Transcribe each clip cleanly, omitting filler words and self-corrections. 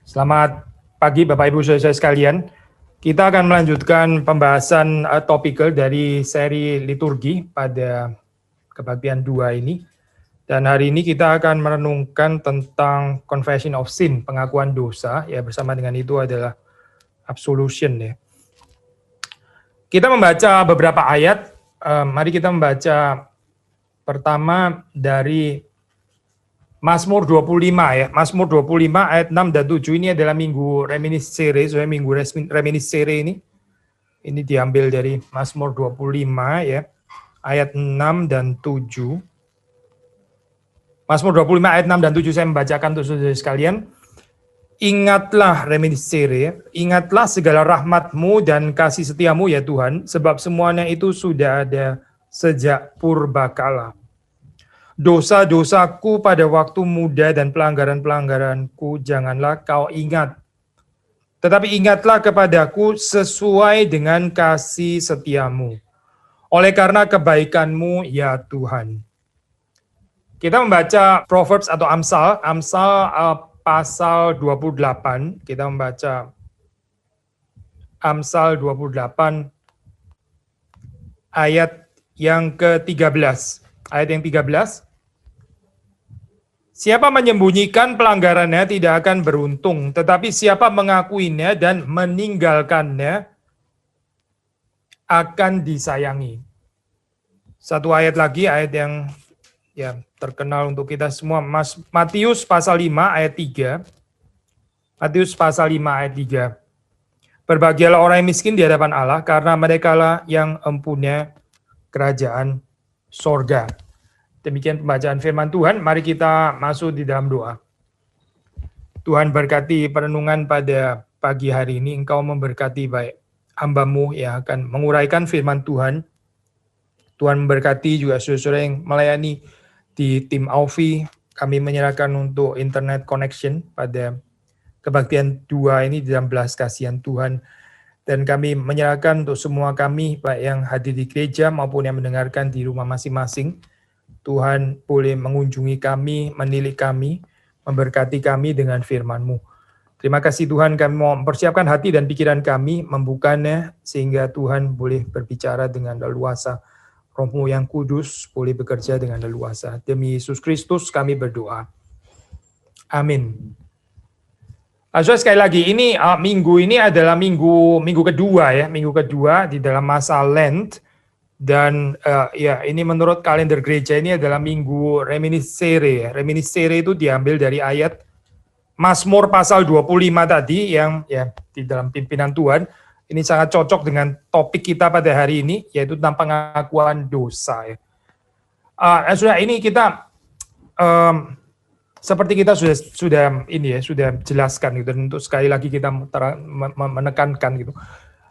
Selamat pagi Bapak Ibu Saudara sekalian. Kita akan melanjutkan pembahasan topikal dari seri liturgi pada kebaktian 2 ini. Dan hari ini kita akan merenungkan tentang confession of sin, pengakuan dosa, ya bersama dengan itu adalah absolution ya. Kita membaca beberapa ayat, mari kita membaca pertama dari Mazmur 25 ya. Mazmur 25 ayat 6 dan 7 ini adalah minggu reminiscere, soalnya minggu reminiscere ini. Ini diambil dari Mazmur 25 ya. Ayat 6 dan 7. Mazmur 25 ayat 6 dan 7 saya membacakan untuk saudara sekalian. Ingatlah reminiscere, ingatlah segala rahmat-Mu dan kasih setiamu ya Tuhan, sebab semuanya itu sudah ada sejak purbakala. Dosa-dosaku pada waktu muda dan pelanggaran-pelanggaranku janganlah kau ingat. Tetapi ingatlah kepadaku sesuai dengan kasih setiamu. Oleh karena kebaikanmu ya Tuhan. Kita membaca Proverbs atau Amsal pasal 28. Kita membaca Amsal 28 ayat yang ke-13. Ayat yang 13. Siapa menyembunyikan pelanggarannya tidak akan beruntung, tetapi siapa mengakuinya dan meninggalkannya akan disayangi. Satu ayat lagi, ayat yang ya terkenal untuk kita semua, Matius pasal 5 ayat 3. Matius pasal 5 ayat 3. Berbahagialah orang yang miskin di hadapan Allah, karena merekalah yang empunya kerajaan sorga. Demikian pembacaan firman Tuhan, mari kita masuk di dalam doa. Tuhan berkati perenungan pada pagi hari ini, Engkau memberkati baik hamba-Mu yang akan menguraikan firman Tuhan. Tuhan memberkati juga saudara-saudara yang melayani di tim Aufi. Kami menyerahkan untuk internet connection pada kebaktian 2 ini di dalam belas kasihan Tuhan. Dan kami menyerahkan untuk semua kami, baik yang hadir di gereja maupun yang mendengarkan di rumah masing-masing. Tuhan boleh mengunjungi kami, menilik kami, memberkati kami dengan firman-Mu. Terima kasih Tuhan, kami mau mempersiapkan hati dan pikiran kami, membukanya, sehingga Tuhan boleh berbicara dengan leluasa. Roh-Mu yang kudus boleh bekerja dengan leluasa. Demi Yesus Kristus kami berdoa. Amin. Sekali lagi, ini minggu ini adalah minggu kedua ya, minggu kedua di dalam masa Lent. Dan ya ini menurut kalender gereja ini adalah minggu reminiscere. Reminiscere itu diambil dari ayat Mazmur pasal 25 tadi yang ya di dalam pimpinan Tuhan. Ini sangat cocok dengan topik kita pada hari ini, yaitu tentang pengakuan dosa. Ya. Sudah ini kita seperti kita sudah jelaskan gitu, dan untuk sekali lagi kita menekankan gitu.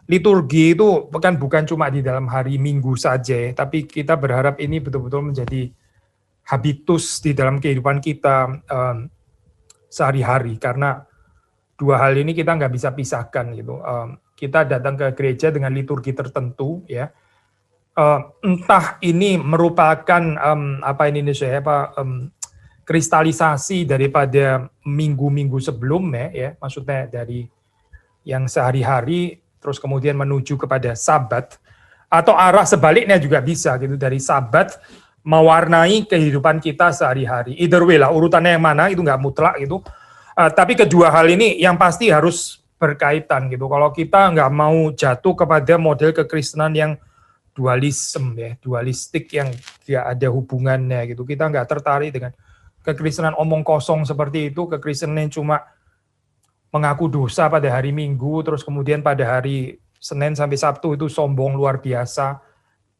Liturgi itu bukan cuma di dalam hari Minggu saja, tapi kita berharap ini betul-betul menjadi habitus di dalam kehidupan kita sehari-hari, karena dua hal ini kita nggak bisa pisahkan gitu. Kita datang ke gereja dengan liturgi tertentu, ya. Entah ini merupakan kristalisasi daripada minggu-minggu sebelumnya, ya, maksudnya dari yang sehari-hari terus kemudian menuju kepada Sabat, atau arah sebaliknya juga bisa gitu, dari Sabat mewarnai kehidupan kita sehari-hari. Either way lah, urutannya yang mana itu nggak mutlak gitu. Tapi kedua hal ini yang pasti harus berkaitan gitu. Kalau kita nggak mau jatuh kepada model kekristenan yang dualisme ya, dualistik yang tidak ada hubungannya gitu. Kita nggak tertarik dengan kekristenan omong kosong seperti itu, kekristenan yang cuma mengaku dosa pada hari Minggu, terus kemudian pada hari Senin sampai Sabtu itu sombong luar biasa,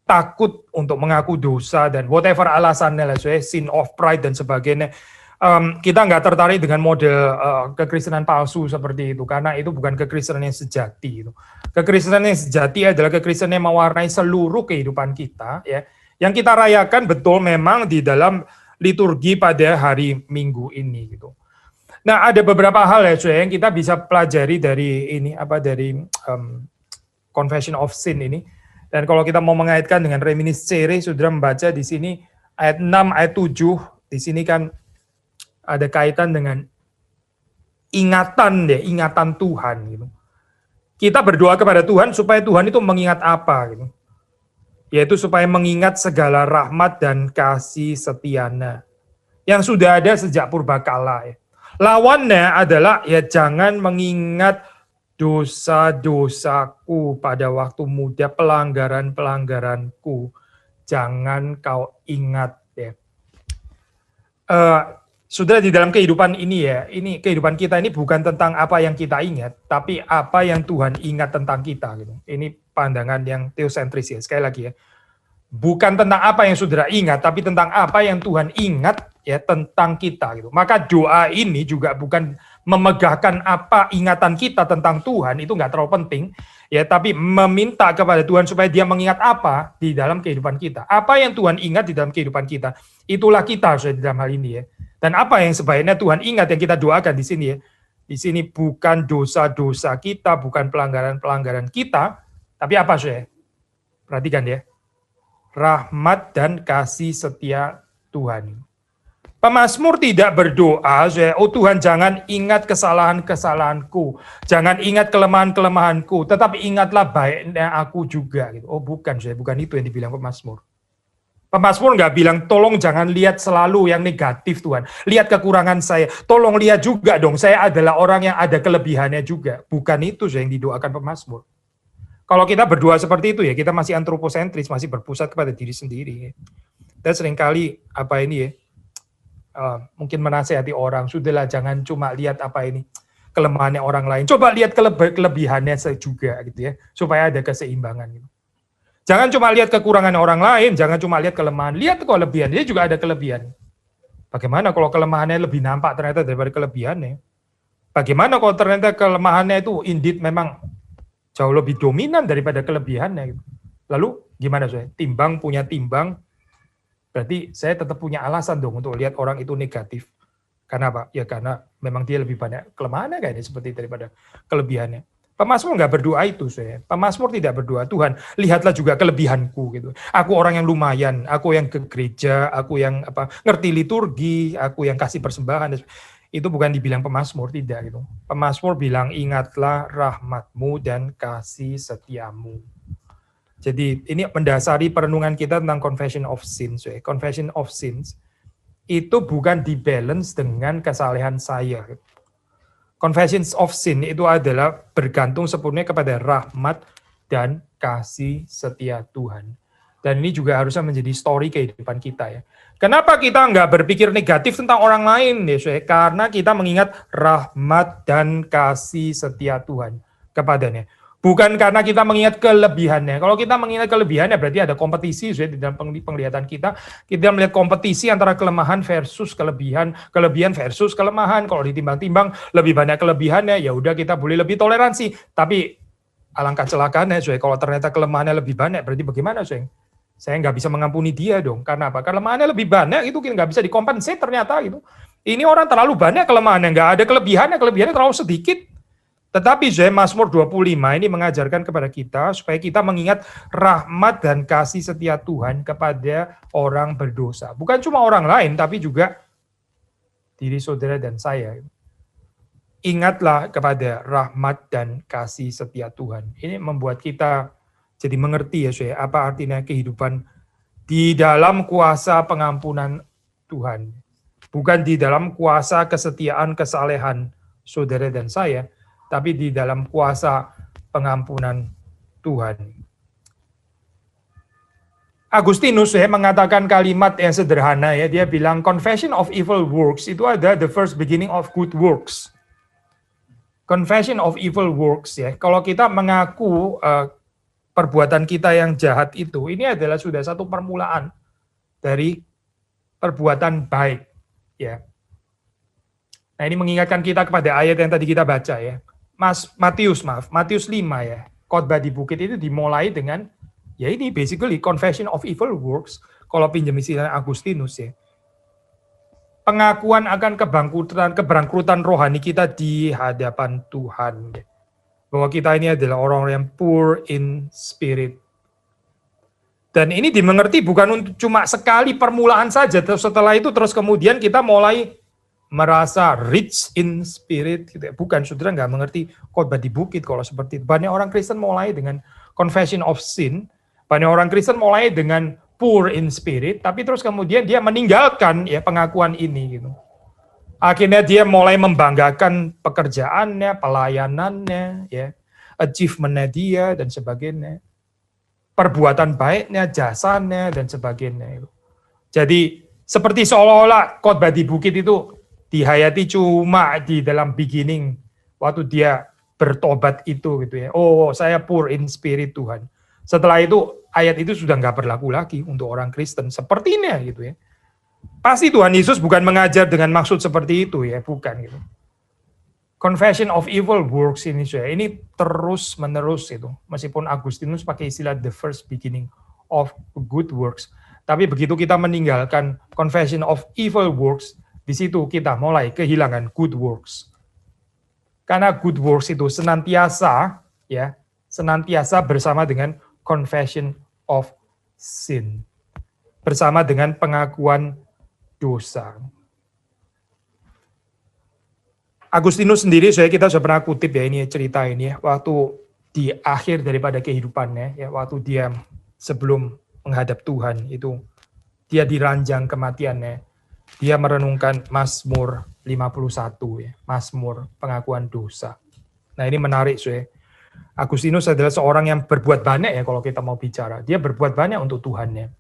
takut untuk mengaku dosa, dan whatever alasannya lah, sin of pride dan sebagainya. Kita nggak tertarik dengan model kekristenan palsu seperti itu, karena itu bukan kekristenan yang sejati. Kekristenan yang sejati adalah kekristenan yang mewarnai seluruh kehidupan kita, ya, yang kita rayakan betul memang di dalam liturgi pada hari Minggu ini gitu. Nah, ada beberapa hal ya, saudara, yang kita bisa pelajari dari ini, dari confession of sin ini. Dan kalau kita mau mengaitkan dengan reminiscere, saudara membaca di sini ayat 6, ayat 7, di sini kan ada kaitan dengan ingatan Tuhan gitu. Kita berdoa kepada Tuhan supaya Tuhan itu mengingat apa gitu. Yaitu supaya mengingat segala rahmat dan kasih setianya yang sudah ada sejak purbakala ya. Lawannya adalah ya jangan mengingat dosa-dosaku pada waktu muda, pelanggaran-pelanggaranku. Jangan kau ingat ya. Sudah di dalam kehidupan ini ya, ini kehidupan kita ini bukan tentang apa yang kita ingat, tapi apa yang Tuhan ingat tentang kita gitu. Ini pandangan yang teosentris ya, sekali lagi ya. Bukan tentang apa yang saudara ingat, tapi tentang apa yang Tuhan ingat ya tentang kita gitu. Maka doa ini juga bukan memegahkan apa ingatan kita tentang Tuhan, itu nggak terlalu penting ya, tapi meminta kepada Tuhan supaya Dia mengingat apa di dalam kehidupan kita. Apa yang Tuhan ingat di dalam kehidupan kita, itulah kita di dalam hal ini ya. Dan apa yang sebaiknya Tuhan ingat yang kita doakan di sini ya. Di sini bukan dosa-dosa kita, bukan pelanggaran-pelanggaran kita, tapi apa sih? Perhatikan ya. Rahmat dan kasih setia Tuhan. Pemazmur tidak berdoa, oh Tuhan jangan ingat kesalahan-kesalahanku, jangan ingat kelemahan-kelemahanku, tetapi ingatlah baiknya aku juga. Oh bukan, bukan itu yang dibilang pemazmur. Pemazmur nggak bilang, tolong jangan lihat selalu yang negatif Tuhan. Lihat kekurangan saya. Tolong lihat juga dong, saya adalah orang yang ada kelebihannya juga. Bukan itu yang didoakan pemazmur. Kalau kita berdoa seperti itu ya, kita masih antroposentris, masih berpusat kepada diri sendiri. Dan seringkali apa ini ya, mungkin menasehati orang, sudahlah jangan cuma lihat apa ini, kelemahannya orang lain. Coba lihat kelebihannya juga gitu ya, supaya ada keseimbangan gitu. Jangan cuma lihat kekurangan orang lain, jangan cuma lihat kelemahan, lihat kelebihan, dia juga ada kelebihan. Bagaimana kalau kelemahannya lebih nampak ternyata daripada kelebihannya? Bagaimana kalau ternyata kelemahannya itu indeed memang jauh lebih dominan daripada kelebihannya? Lalu gimana saya? Timbang punya timbang, berarti saya tetap punya alasan dong untuk lihat orang itu negatif. Karena apa? Ya karena memang dia lebih banyak kelemahannya kayaknya seperti daripada kelebihannya. Pemazmur nggak berdoa itu saya. Pemazmur tidak berdoa, Tuhan lihatlah juga kelebihanku gitu. Aku orang yang lumayan, aku yang ke gereja, aku yang ngerti liturgi, aku yang kasih persembahan. Itu bukan dibilang pemazmur, tidak gitu. Pemazmur bilang ingatlah rahmatmu dan kasih setiamu. Jadi ini mendasari perenungan kita tentang confession of sins. Confession of sins itu bukan dibalance dengan kesalehan saya. Confession of sin itu adalah bergantung sepenuhnya kepada rahmat dan kasih setia Tuhan. Dan ini juga harusnya menjadi story kehidupan kita ya. Kenapa kita nggak berpikir negatif tentang orang lain? Ya, karena kita mengingat rahmat dan kasih setia Tuhan kepadanya. Bukan karena kita mengingat kelebihannya. Kalau kita mengingat kelebihannya berarti ada kompetisi di dalam penglihatan kita. Kita melihat kompetisi antara kelemahan versus kelebihan, kelebihan versus kelemahan. Kalau ditimbang-timbang lebih banyak kelebihannya, ya udah kita boleh lebih toleransi. Tapi alangkah celakaannya, kalau ternyata kelemahannya lebih banyak, berarti bagaimana, saya nggak bisa mengampuni dia dong. Karena apa? Kelemahannya lebih banyak, itu nggak bisa dikompensasi ternyata gitu. Ini orang terlalu banyak kelemahannya, nggak ada kelebihannya terlalu sedikit. Tetapi Mazmur 25 ini mengajarkan kepada kita supaya kita mengingat rahmat dan kasih setia Tuhan kepada orang berdosa. Bukan cuma orang lain, tapi juga diri saudara dan saya. Ingatlah kepada rahmat dan kasih setia Tuhan. Ini membuat kita jadi mengerti apa artinya kehidupan di dalam kuasa pengampunan Tuhan. Bukan di dalam kuasa kesetiaan, kesalehan saudara dan saya, tapi di dalam kuasa pengampunan Tuhan. Agustinus mengatakan kalimat yang sederhana ya, dia bilang confession of evil works itu ada the first beginning of good works. Confession of evil works ya, kalau kita mengaku perbuatan kita yang jahat itu, ini adalah sudah satu permulaan dari perbuatan baik ya. Nah ini mengingatkan kita kepada ayat yang tadi kita baca ya. Matius 5 ya, khotbah di bukit itu dimulai dengan ya ini basically confession of evil works, kalau pinjam istilah Agustinus ya. Pengakuan akan keberangkrutan rohani kita di hadapan Tuhan. Bahwa kita ini adalah orang yang poor in spirit. Dan ini dimengerti bukan untuk cuma sekali permulaan saja, terus setelah itu terus kemudian kita mulai merasa rich in spirit, gitu ya. Bukan, saudara nggak mengerti khotbah di bukit kalau seperti itu. Banyak orang Kristen mulai dengan confession of sin, banyak orang Kristen mulai dengan poor in spirit, tapi terus kemudian dia meninggalkan ya pengakuan ini gitu. Akhirnya dia mulai membanggakan pekerjaannya, pelayanannya, ya, achievement-nya dia dan sebagainya, perbuatan baiknya, jasanya dan sebagainya. Jadi seperti seolah-olah khotbah di bukit itu dihayati cuma di dalam beginning waktu dia bertobat itu gitu ya. Oh, saya poor in spirit Tuhan. Setelah itu ayat itu sudah nggak berlaku lagi untuk orang Kristen sepertinya gitu ya. Pasti Tuhan Yesus bukan mengajar dengan maksud seperti itu ya, bukan gitu. Confession of evil works ini terus menerus itu. Meskipun Agustinus pakai istilah the first beginning of good works, tapi begitu kita meninggalkan confession of evil works, di situ kita mulai kehilangan good works. Karena good works itu senantiasa bersama dengan confession of sin, bersama dengan pengakuan dosa. Agustinus sendiri, kita sudah pernah kutip ya ini cerita ini ya, waktu di akhir daripada kehidupannya ya, waktu dia sebelum menghadap Tuhan itu, dia diranjang kematiannya, dia merenungkan Mazmur 51 ya, Mazmur pengakuan dosa. Nah ini menarik Agustinus adalah seorang yang berbuat banyak ya kalau kita mau bicara, dia berbuat banyak untuk Tuhannya.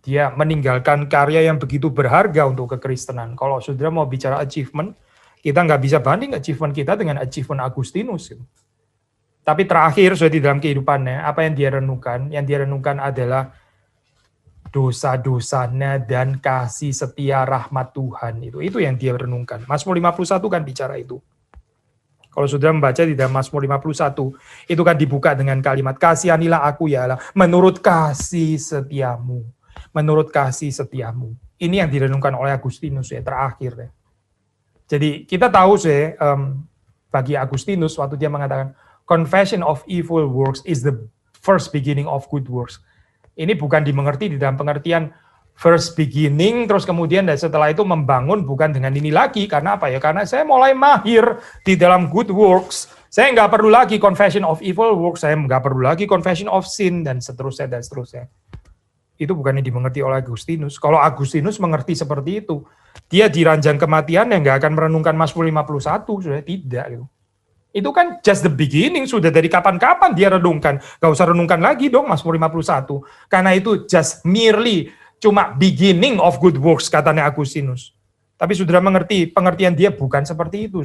Dia meninggalkan karya yang begitu berharga untuk kekristenan. Kalau saudara mau bicara achievement, kita nggak bisa banding achievement kita dengan achievement Agustinus. Tapi terakhir, di dalam kehidupannya, apa yang dia renungkan? Yang dia renungkan adalah dosa-dosanya dan kasih setia rahmat Tuhan. Itu yang dia renungkan. Mazmur 51 kan bicara itu. Kalau saudara membaca di dalam Mazmur 51, itu kan dibuka dengan kalimat, kasihanilah aku ya Allah, menurut kasih setiamu. Menurut kasih setiamu. Ini yang direnungkan oleh Agustinus terakhir. Jadi kita tahu bagi Agustinus waktu dia mengatakan confession of evil works is the first beginning of good works. Ini bukan dimengerti di dalam pengertian first beginning terus kemudian dan setelah itu membangun, bukan dengan ini lagi. Karena apa ya? Karena saya mulai mahir di dalam good works. Saya nggak perlu lagi confession of evil works, saya nggak perlu lagi confession of sin dan seterusnya dan seterusnya. Itu bukan yang dimengerti oleh Agustinus. Kalau Agustinus mengerti seperti itu, dia di ranjang kematian yang nggak akan merenungkan Mazmur 51, sudah tidak. Gitu. Itu kan just the beginning, sudah dari kapan-kapan dia renungkan. Nggak usah renungkan lagi dong Mazmur 51. Karena itu just merely, cuma beginning of good works, katanya Agustinus. Tapi saudara mengerti, pengertian dia bukan seperti itu.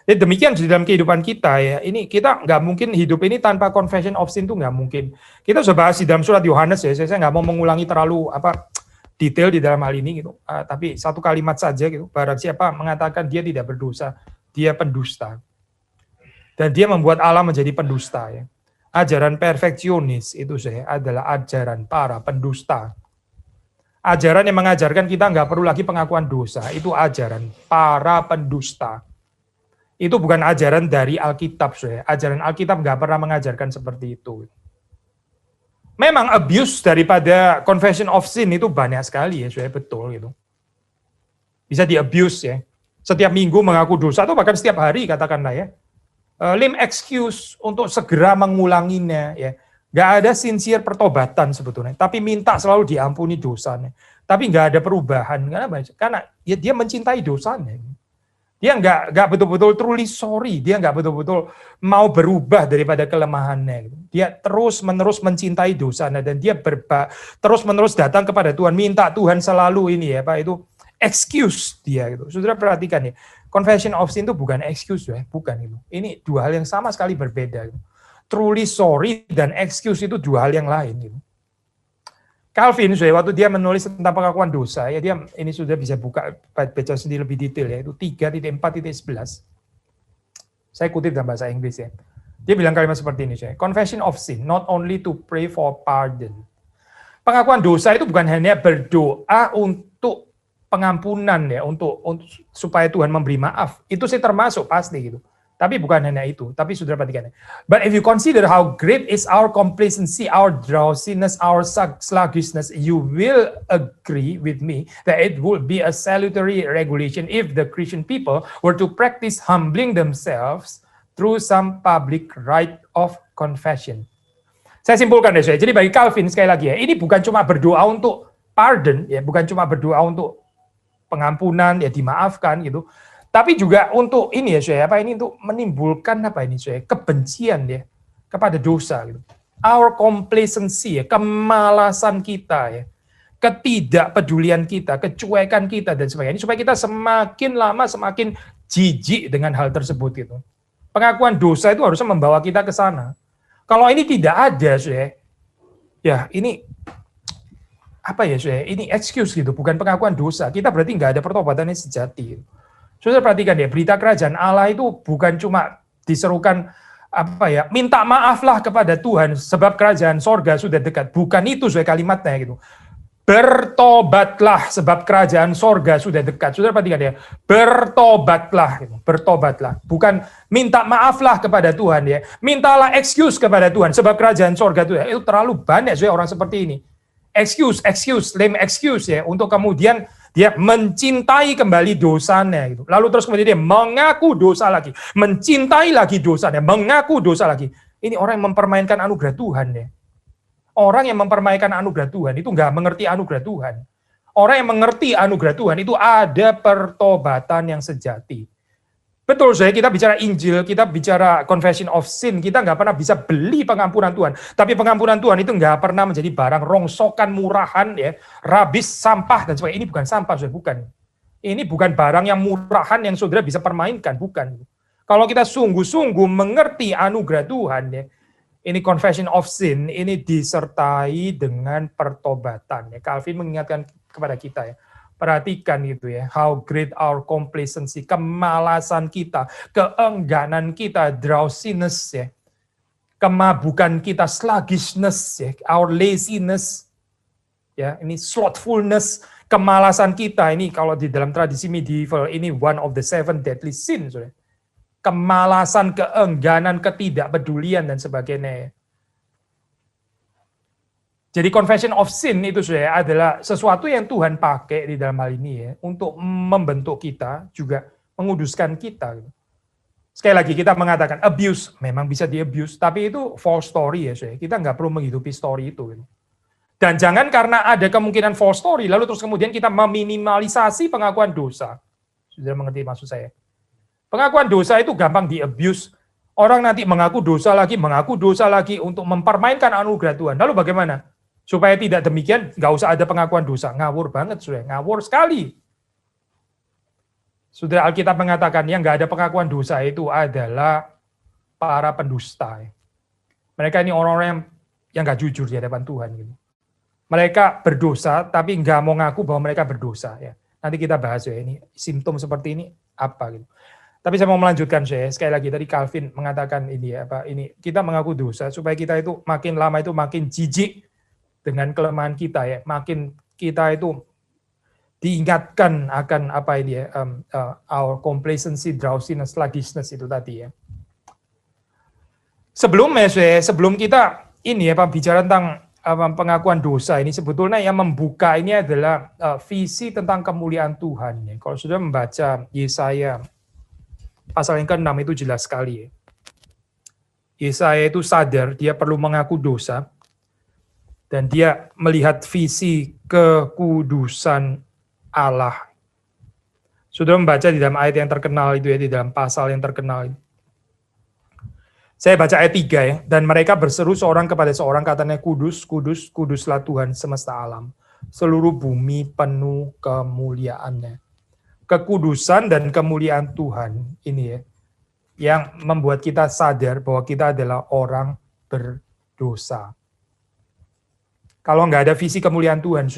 Jadi demikian di dalam kehidupan kita ya, ini kita nggak mungkin hidup ini tanpa confession of sin itu nggak mungkin. Kita sudah bahas di dalam surat Yohanes ya, saya nggak mau mengulangi terlalu detail di dalam hal ini gitu. Tapi satu kalimat saja gitu, barang siapa mengatakan dia tidak berdosa, dia pendusta. Dan dia membuat Allah menjadi pendusta ya. Ajaran perfeksionis itu adalah ajaran para pendusta. Ajaran yang mengajarkan kita nggak perlu lagi pengakuan dosa, itu ajaran para pendusta. Itu bukan ajaran dari Alkitab, Ajaran Alkitab nggak pernah mengajarkan seperti itu. Memang abuse daripada confession of sin itu banyak sekali ya, betul gitu. Bisa di-abuse ya. Setiap minggu mengaku dosa atau bahkan setiap hari katakanlah ya. Lame excuse untuk segera mengulanginya ya. Nggak ada sincere pertobatan sebetulnya, tapi minta selalu diampuni dosanya. Tapi nggak ada perubahan. Karena ya dia mencintai dosanya. Dia nggak betul-betul truly sorry, dia nggak betul-betul mau berubah daripada kelemahannya. Dia terus-menerus mencintai dosanya dan dia terus-menerus datang kepada Tuhan, minta Tuhan selalu ini ya Pak, itu excuse dia gitu. Saudara perhatikan ya, confession of sin itu bukan excuse bukan itu. Ini dua hal yang sama sekali berbeda. Gitu. Truly sorry dan excuse itu dua hal yang lain gitu. Calvin waktu dia menulis tentang pengakuan dosa ya, dia ini sudah bisa baca sendiri lebih detail ya, itu 3.4.11. Saya kutip dalam bahasa Inggris ya. Dia bilang kalimat seperti ini confession of sin not only to pray for pardon. Pengakuan dosa itu bukan hanya berdoa untuk pengampunan ya, untuk supaya Tuhan memberi maaf. Itu termasuk pasti gitu. Tapi bukan hanya itu, tapi saudara perhatikan. But if you consider how great is our complacency, our drowsiness, our sluggishness, you will agree with me that it would be a salutary regulation if the Christian people were to practice humbling themselves through some public rite of confession. Saya simpulkan deh, jadi bagi Calvin sekali lagi ya, ini bukan cuma berdoa untuk pardon, ya, bukan cuma berdoa untuk pengampunan, ya dimaafkan gitu. Tapi juga untuk ini ya, saya apa ini untuk menimbulkan apa ini saya kebencian ya kepada dosa gitu. Our complacency ya, kemalasan kita ya, ketidakpedulian kita, kecuekan kita dan sebagainya. Ini supaya kita semakin lama semakin jijik dengan hal tersebut gitu. Pengakuan dosa itu harusnya membawa kita ke sana. Kalau ini tidak ada, saya ya ini apa ya, saya ini excuse gitu, bukan pengakuan dosa. Kita berarti nggak ada pertobatan yang sejati. Saudara perhatikan ya, berita kerajaan Allah itu bukan cuma diserukan apa ya, minta maaflah kepada Tuhan sebab kerajaan sorga sudah dekat. Bukan itu saya kalimatnya gitu. Bertobatlah sebab kerajaan sorga sudah dekat. Saudara perhatikan ya, bertobatlah, gitu. Bertobatlah. Bukan minta maaflah kepada Tuhan ya. Mintalah excuse kepada Tuhan sebab kerajaan sorga itu terlalu banyak orang seperti ini. Excuse, lame excuse ya, untuk kemudian dia mencintai kembali dosanya gitu. Lalu terus kemudian dia mengaku dosa lagi, mencintai lagi dosanya, mengaku dosa lagi. Ini orang yang mempermainkan anugerah Tuhan ya. Orang yang mempermainkan anugerah Tuhan itu nggak mengerti anugerah Tuhan. Orang yang mengerti anugerah Tuhan itu ada pertobatan yang sejati. Betul, kita bicara Injil, kita bicara confession of sin, kita nggak pernah bisa beli pengampunan Tuhan. Tapi pengampunan Tuhan itu nggak pernah menjadi barang rongsokan, murahan, ya, rabis, sampah, dan sebagainya. Ini bukan sampah, bukan. Ini bukan barang yang murahan yang saudara bisa permainkan, bukan. Kalau kita sungguh-sungguh mengerti anugerah Tuhan, ya, ini confession of sin, ini disertai dengan pertobatan. Ya. Calvin mengingatkan kepada kita, ya. Perhatikan itu ya, how great our complacency, kemalasan kita, keengganan kita, drowsiness ya, kemabukan kita, sluggishness ya, our laziness ya, ini slothfulness, kemalasan kita ini kalau di dalam tradisi medieval ini one of the 7 deadly sins, ya. Kemalasan, keengganan, ketidakpedulian dan sebagainya. Jadi confession of sin itu sudah adalah sesuatu yang Tuhan pakai di dalam hal ini ya, untuk membentuk kita, juga menguduskan kita. Sekali lagi kita mengatakan abuse, memang bisa di-abuse, tapi itu false story ya, sudah. Kita nggak perlu menghidupi story itu. Dan jangan karena ada kemungkinan false story, lalu terus kemudian kita meminimalisasi pengakuan dosa. Sudah mengerti maksud saya? Pengakuan dosa itu gampang di-abuse. Orang nanti mengaku dosa lagi untuk mempermainkan anugerah Tuhan. Lalu bagaimana? Supaya tidak demikian, nggak usah ada pengakuan dosa. Ngawur banget, sudah. Ngawur sekali. Sudah Alkitab mengatakan yang nggak ada pengakuan dosa itu adalah para pendusta. Mereka ini orang-orang yang nggak jujur di hadapan Tuhan. Gitu. Mereka berdosa, tapi nggak mau ngaku bahwa mereka berdosa. Ya. Nanti kita bahas ya, ini simptom seperti ini apa gitu. Tapi saya mau melanjutkan saya sekali lagi tadi Calvin mengatakan ini ya, ini kita mengaku dosa supaya kita itu makin lama itu makin jijik dengan kelemahan kita ya, makin kita itu diingatkan akan apa ini ya, our complacency, drowsiness, sluggishness itu tadi ya. Sebelum kita ini ya Pak bicara tentang pengakuan dosa ini, sebetulnya yang membuka ini adalah visi tentang kemuliaan Tuhan. Ya. Kalau sudah membaca Yesaya pasal yang ke-6 itu jelas sekali ya. Yesaya itu sadar dia perlu mengaku dosa. Dan dia melihat visi kekudusan Allah. Sudah membaca di dalam ayat yang terkenal itu ya, di dalam pasal yang terkenal. Saya baca ayat 3 ya. Dan mereka berseru seorang kepada seorang, katanya kudus, kudus, kuduslah Tuhan semesta alam. Seluruh bumi penuh kemuliaannya. Kekudusan dan kemuliaan Tuhan ini ya, yang membuat kita sadar bahwa kita adalah orang berdosa. Kalau nggak ada visi kemuliaan Tuhan,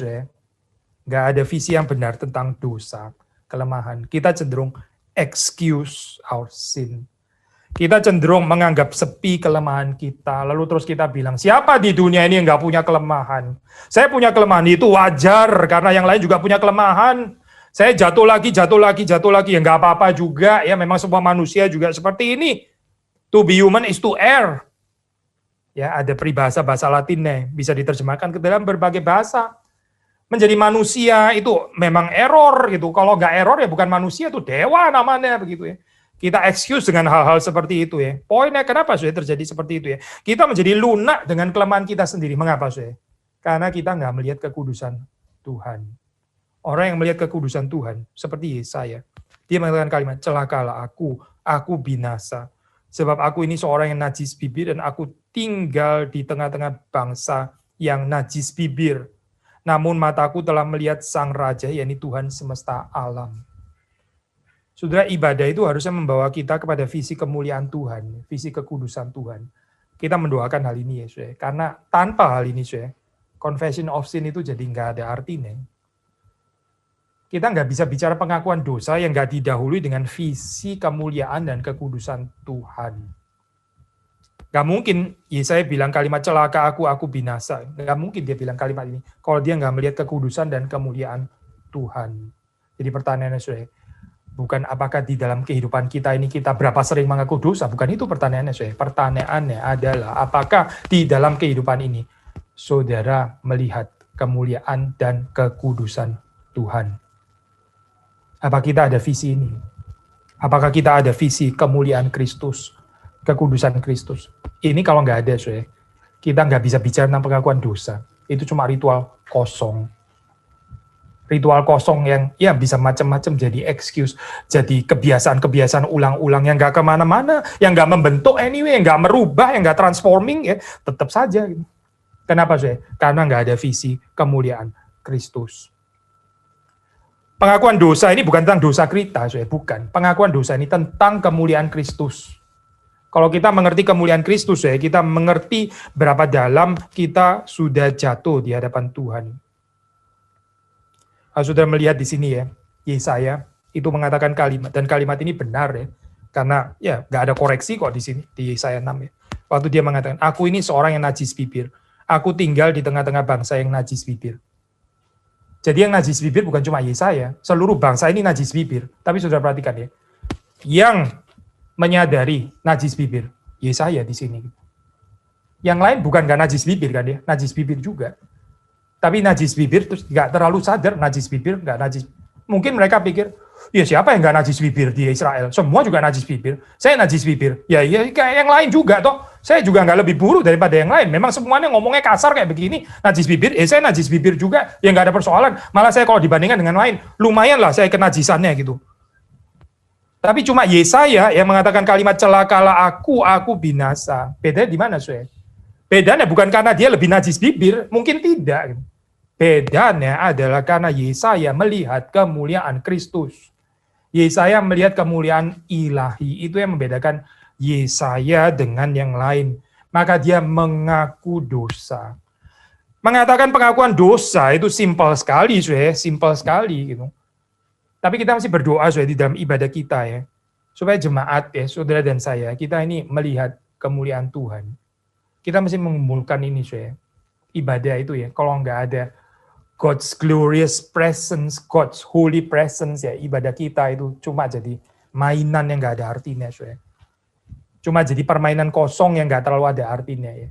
nggak ada visi yang benar tentang dosa, kelemahan. Kita cenderung excuse our sin. Kita cenderung menganggap sepi kelemahan kita. Lalu terus kita bilang, siapa di dunia ini yang nggak punya kelemahan? Saya punya kelemahan, itu wajar, karena yang lain juga punya kelemahan. Saya jatuh lagi. Ya nggak apa-apa juga. Ya memang semua manusia juga seperti ini. To be human is to err. Ya ada peribahasa bahasa Latinnya. Bisa diterjemahkan ke dalam berbagai bahasa. Menjadi manusia itu memang error gitu. Kalau nggak error ya bukan manusia, itu dewa namanya begitu ya. Kita excuse dengan hal-hal seperti itu ya. Poinnya kenapa sudah terjadi seperti itu ya? Kita menjadi lunak dengan kelemahan kita sendiri. Mengapa sudah? Karena kita nggak melihat kekudusan Tuhan. Orang yang melihat kekudusan Tuhan, seperti Yesaya, dia mengatakan kalimat, celakalah aku binasa. Sebab aku ini seorang yang najis bibir dan aku tinggal di tengah-tengah bangsa yang najis bibir. Namun mataku telah melihat Sang Raja, yakni Tuhan semesta alam. Saudara, ibadah itu harusnya membawa kita kepada visi kemuliaan Tuhan, visi kekudusan Tuhan. Kita mendoakan hal ini ya, saudara. Karena tanpa hal ini, saudara, confession of sin itu jadi nggak ada artinya. Kita nggak bisa bicara pengakuan dosa yang nggak didahului dengan visi kemuliaan dan kekudusan Tuhan. Gak mungkin Yesaya bilang kalimat celaka aku binasa. Gak mungkin dia bilang kalimat ini kalau dia nggak melihat kekudusan dan kemuliaan Tuhan. Jadi pertanyaannya saudara, bukan apakah di dalam kehidupan kita ini kita berapa sering mengaku dosa. Bukan itu pertanyaannya saudara. Pertanyaannya adalah apakah di dalam kehidupan ini saudara melihat kemuliaan dan kekudusan Tuhan. Apa kita ada visi ini? Apakah kita ada visi kemuliaan Kristus, kekudusan Kristus? Ini kalau nggak ada, saudara, kita nggak bisa bicara tentang pengakuan dosa. Itu cuma ritual kosong. Ritual kosong yang ya bisa macam-macam jadi excuse, jadi kebiasaan-kebiasaan ulang-ulang yang nggak kemana-mana, yang nggak membentuk anyway, yang nggak merubah, yang nggak transforming, ya tetap saja. Kenapa, saudara? Karena nggak ada visi kemuliaan Kristus. Pengakuan dosa ini bukan tentang dosa kita, bukan. Pengakuan dosa ini tentang kemuliaan Kristus. Kalau kita mengerti kemuliaan Kristus, kita mengerti berapa dalam kita sudah jatuh di hadapan Tuhan. Sudah melihat di sini ya, Yesaya itu mengatakan kalimat, dan kalimat ini benar ya, karena ya nggak ada koreksi kok di sini di Yesaya 6 ya. Waktu dia mengatakan, aku ini seorang yang najis bibir, aku tinggal di tengah-tengah bangsa yang najis bibir. Jadi yang najis bibir bukan cuma Yesaya, seluruh bangsa ini najis bibir. Tapi sudah perhatikan ya, yang menyadari najis bibir, Yesaya di sini. Yang lain bukan nggak najis bibir kan ya, najis bibir juga. Tapi najis bibir terus nggak terlalu sadar najis bibir, nggak najis. Mungkin mereka pikir, ya siapa yang nggak najis bibir di Israel? Semua juga najis bibir. Saya najis bibir. Ya kayak yang lain juga toh. Saya juga nggak lebih buruk daripada yang lain. Memang semuanya ngomongnya kasar kayak begini, najis bibir. Saya najis bibir juga. Ya nggak ada persoalan. Malah saya kalau dibandingkan dengan lain, lumayan lah saya kenajisannya gitu. Tapi cuma Yesaya yang mengatakan kalimat celakalah aku binasa. Bedanya di mana, saudara? Bedanya bukan karena dia lebih najis bibir, mungkin tidak. Bedanya adalah karena Yesaya melihat kemuliaan Kristus. Yesaya melihat kemuliaan ilahi. Itu yang membedakan Yesaya dengan yang lain. Maka dia mengaku dosa. Mengatakan pengakuan dosa itu simpel sekali, simpel sekali gitu. Tapi kita masih berdoa di dalam ibadah kita ya. Supaya jemaat ya, saudara dan saya, kita ini melihat kemuliaan Tuhan. Kita mesti mengumpulkan ini ibadah itu ya. Kalau nggak ada God's glorious presence, God's holy presence ya, ibadah kita itu cuma jadi mainan yang nggak ada artinya, cuma jadi permainan kosong yang nggak terlalu ada artinya ya.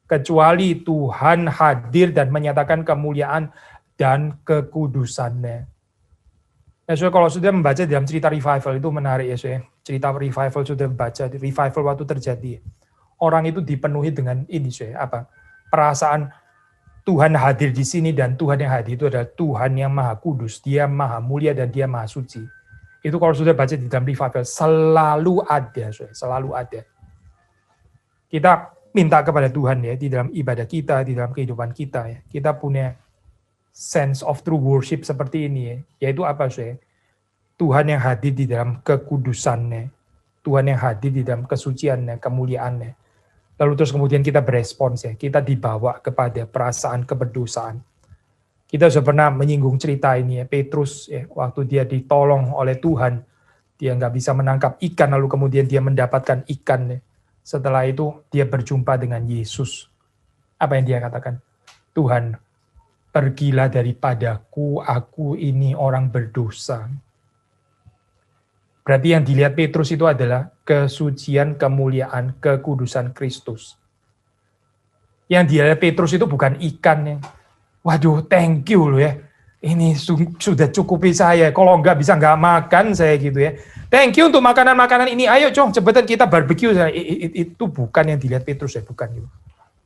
Kecuali Tuhan hadir dan menyatakan kemuliaan dan kekudusannya. Nah, kalau sudah membaca dalam cerita revival itu menarik ya, cerita revival sudah membaca revival waktu terjadi, orang itu dipenuhi dengan ini perasaan Tuhan hadir di sini, dan Tuhan yang hadir itu adalah Tuhan yang maha kudus, dia maha mulia dan dia maha suci. Itu kalau sudah baca di dalam revival selalu ada, selalu ada. Kita minta kepada Tuhan ya di dalam ibadah kita, di dalam kehidupan kita ya. Kita punya sense of true worship seperti ini ya. Yaitu apa Tuhan yang hadir di dalam kekudusannya. Tuhan yang hadir di dalam kesuciannya, kemuliaannya. Lalu terus kemudian kita berespons ya, kita dibawa kepada perasaan keberdosaan. Kita sudah pernah menyinggung cerita ini ya, Petrus ya, waktu dia ditolong oleh Tuhan, dia nggak bisa menangkap ikan, lalu kemudian dia mendapatkan ikan ya. Setelah itu dia berjumpa dengan Yesus. Apa yang dia katakan? Tuhan, pergilah daripadaku, aku ini orang berdosa. Berarti yang dilihat Petrus itu adalah kesucian, kemuliaan, kekudusan Kristus. Yang dilihat Petrus itu bukan ikan yang, waduh thank you loh ya, ini sudah cukupi saya, kalau nggak bisa nggak makan saya gitu ya. Thank you untuk makanan-makanan ini, ayo Cong cepetan kita barbecue. Itu bukan yang dilihat Petrus ya, bukan gitu.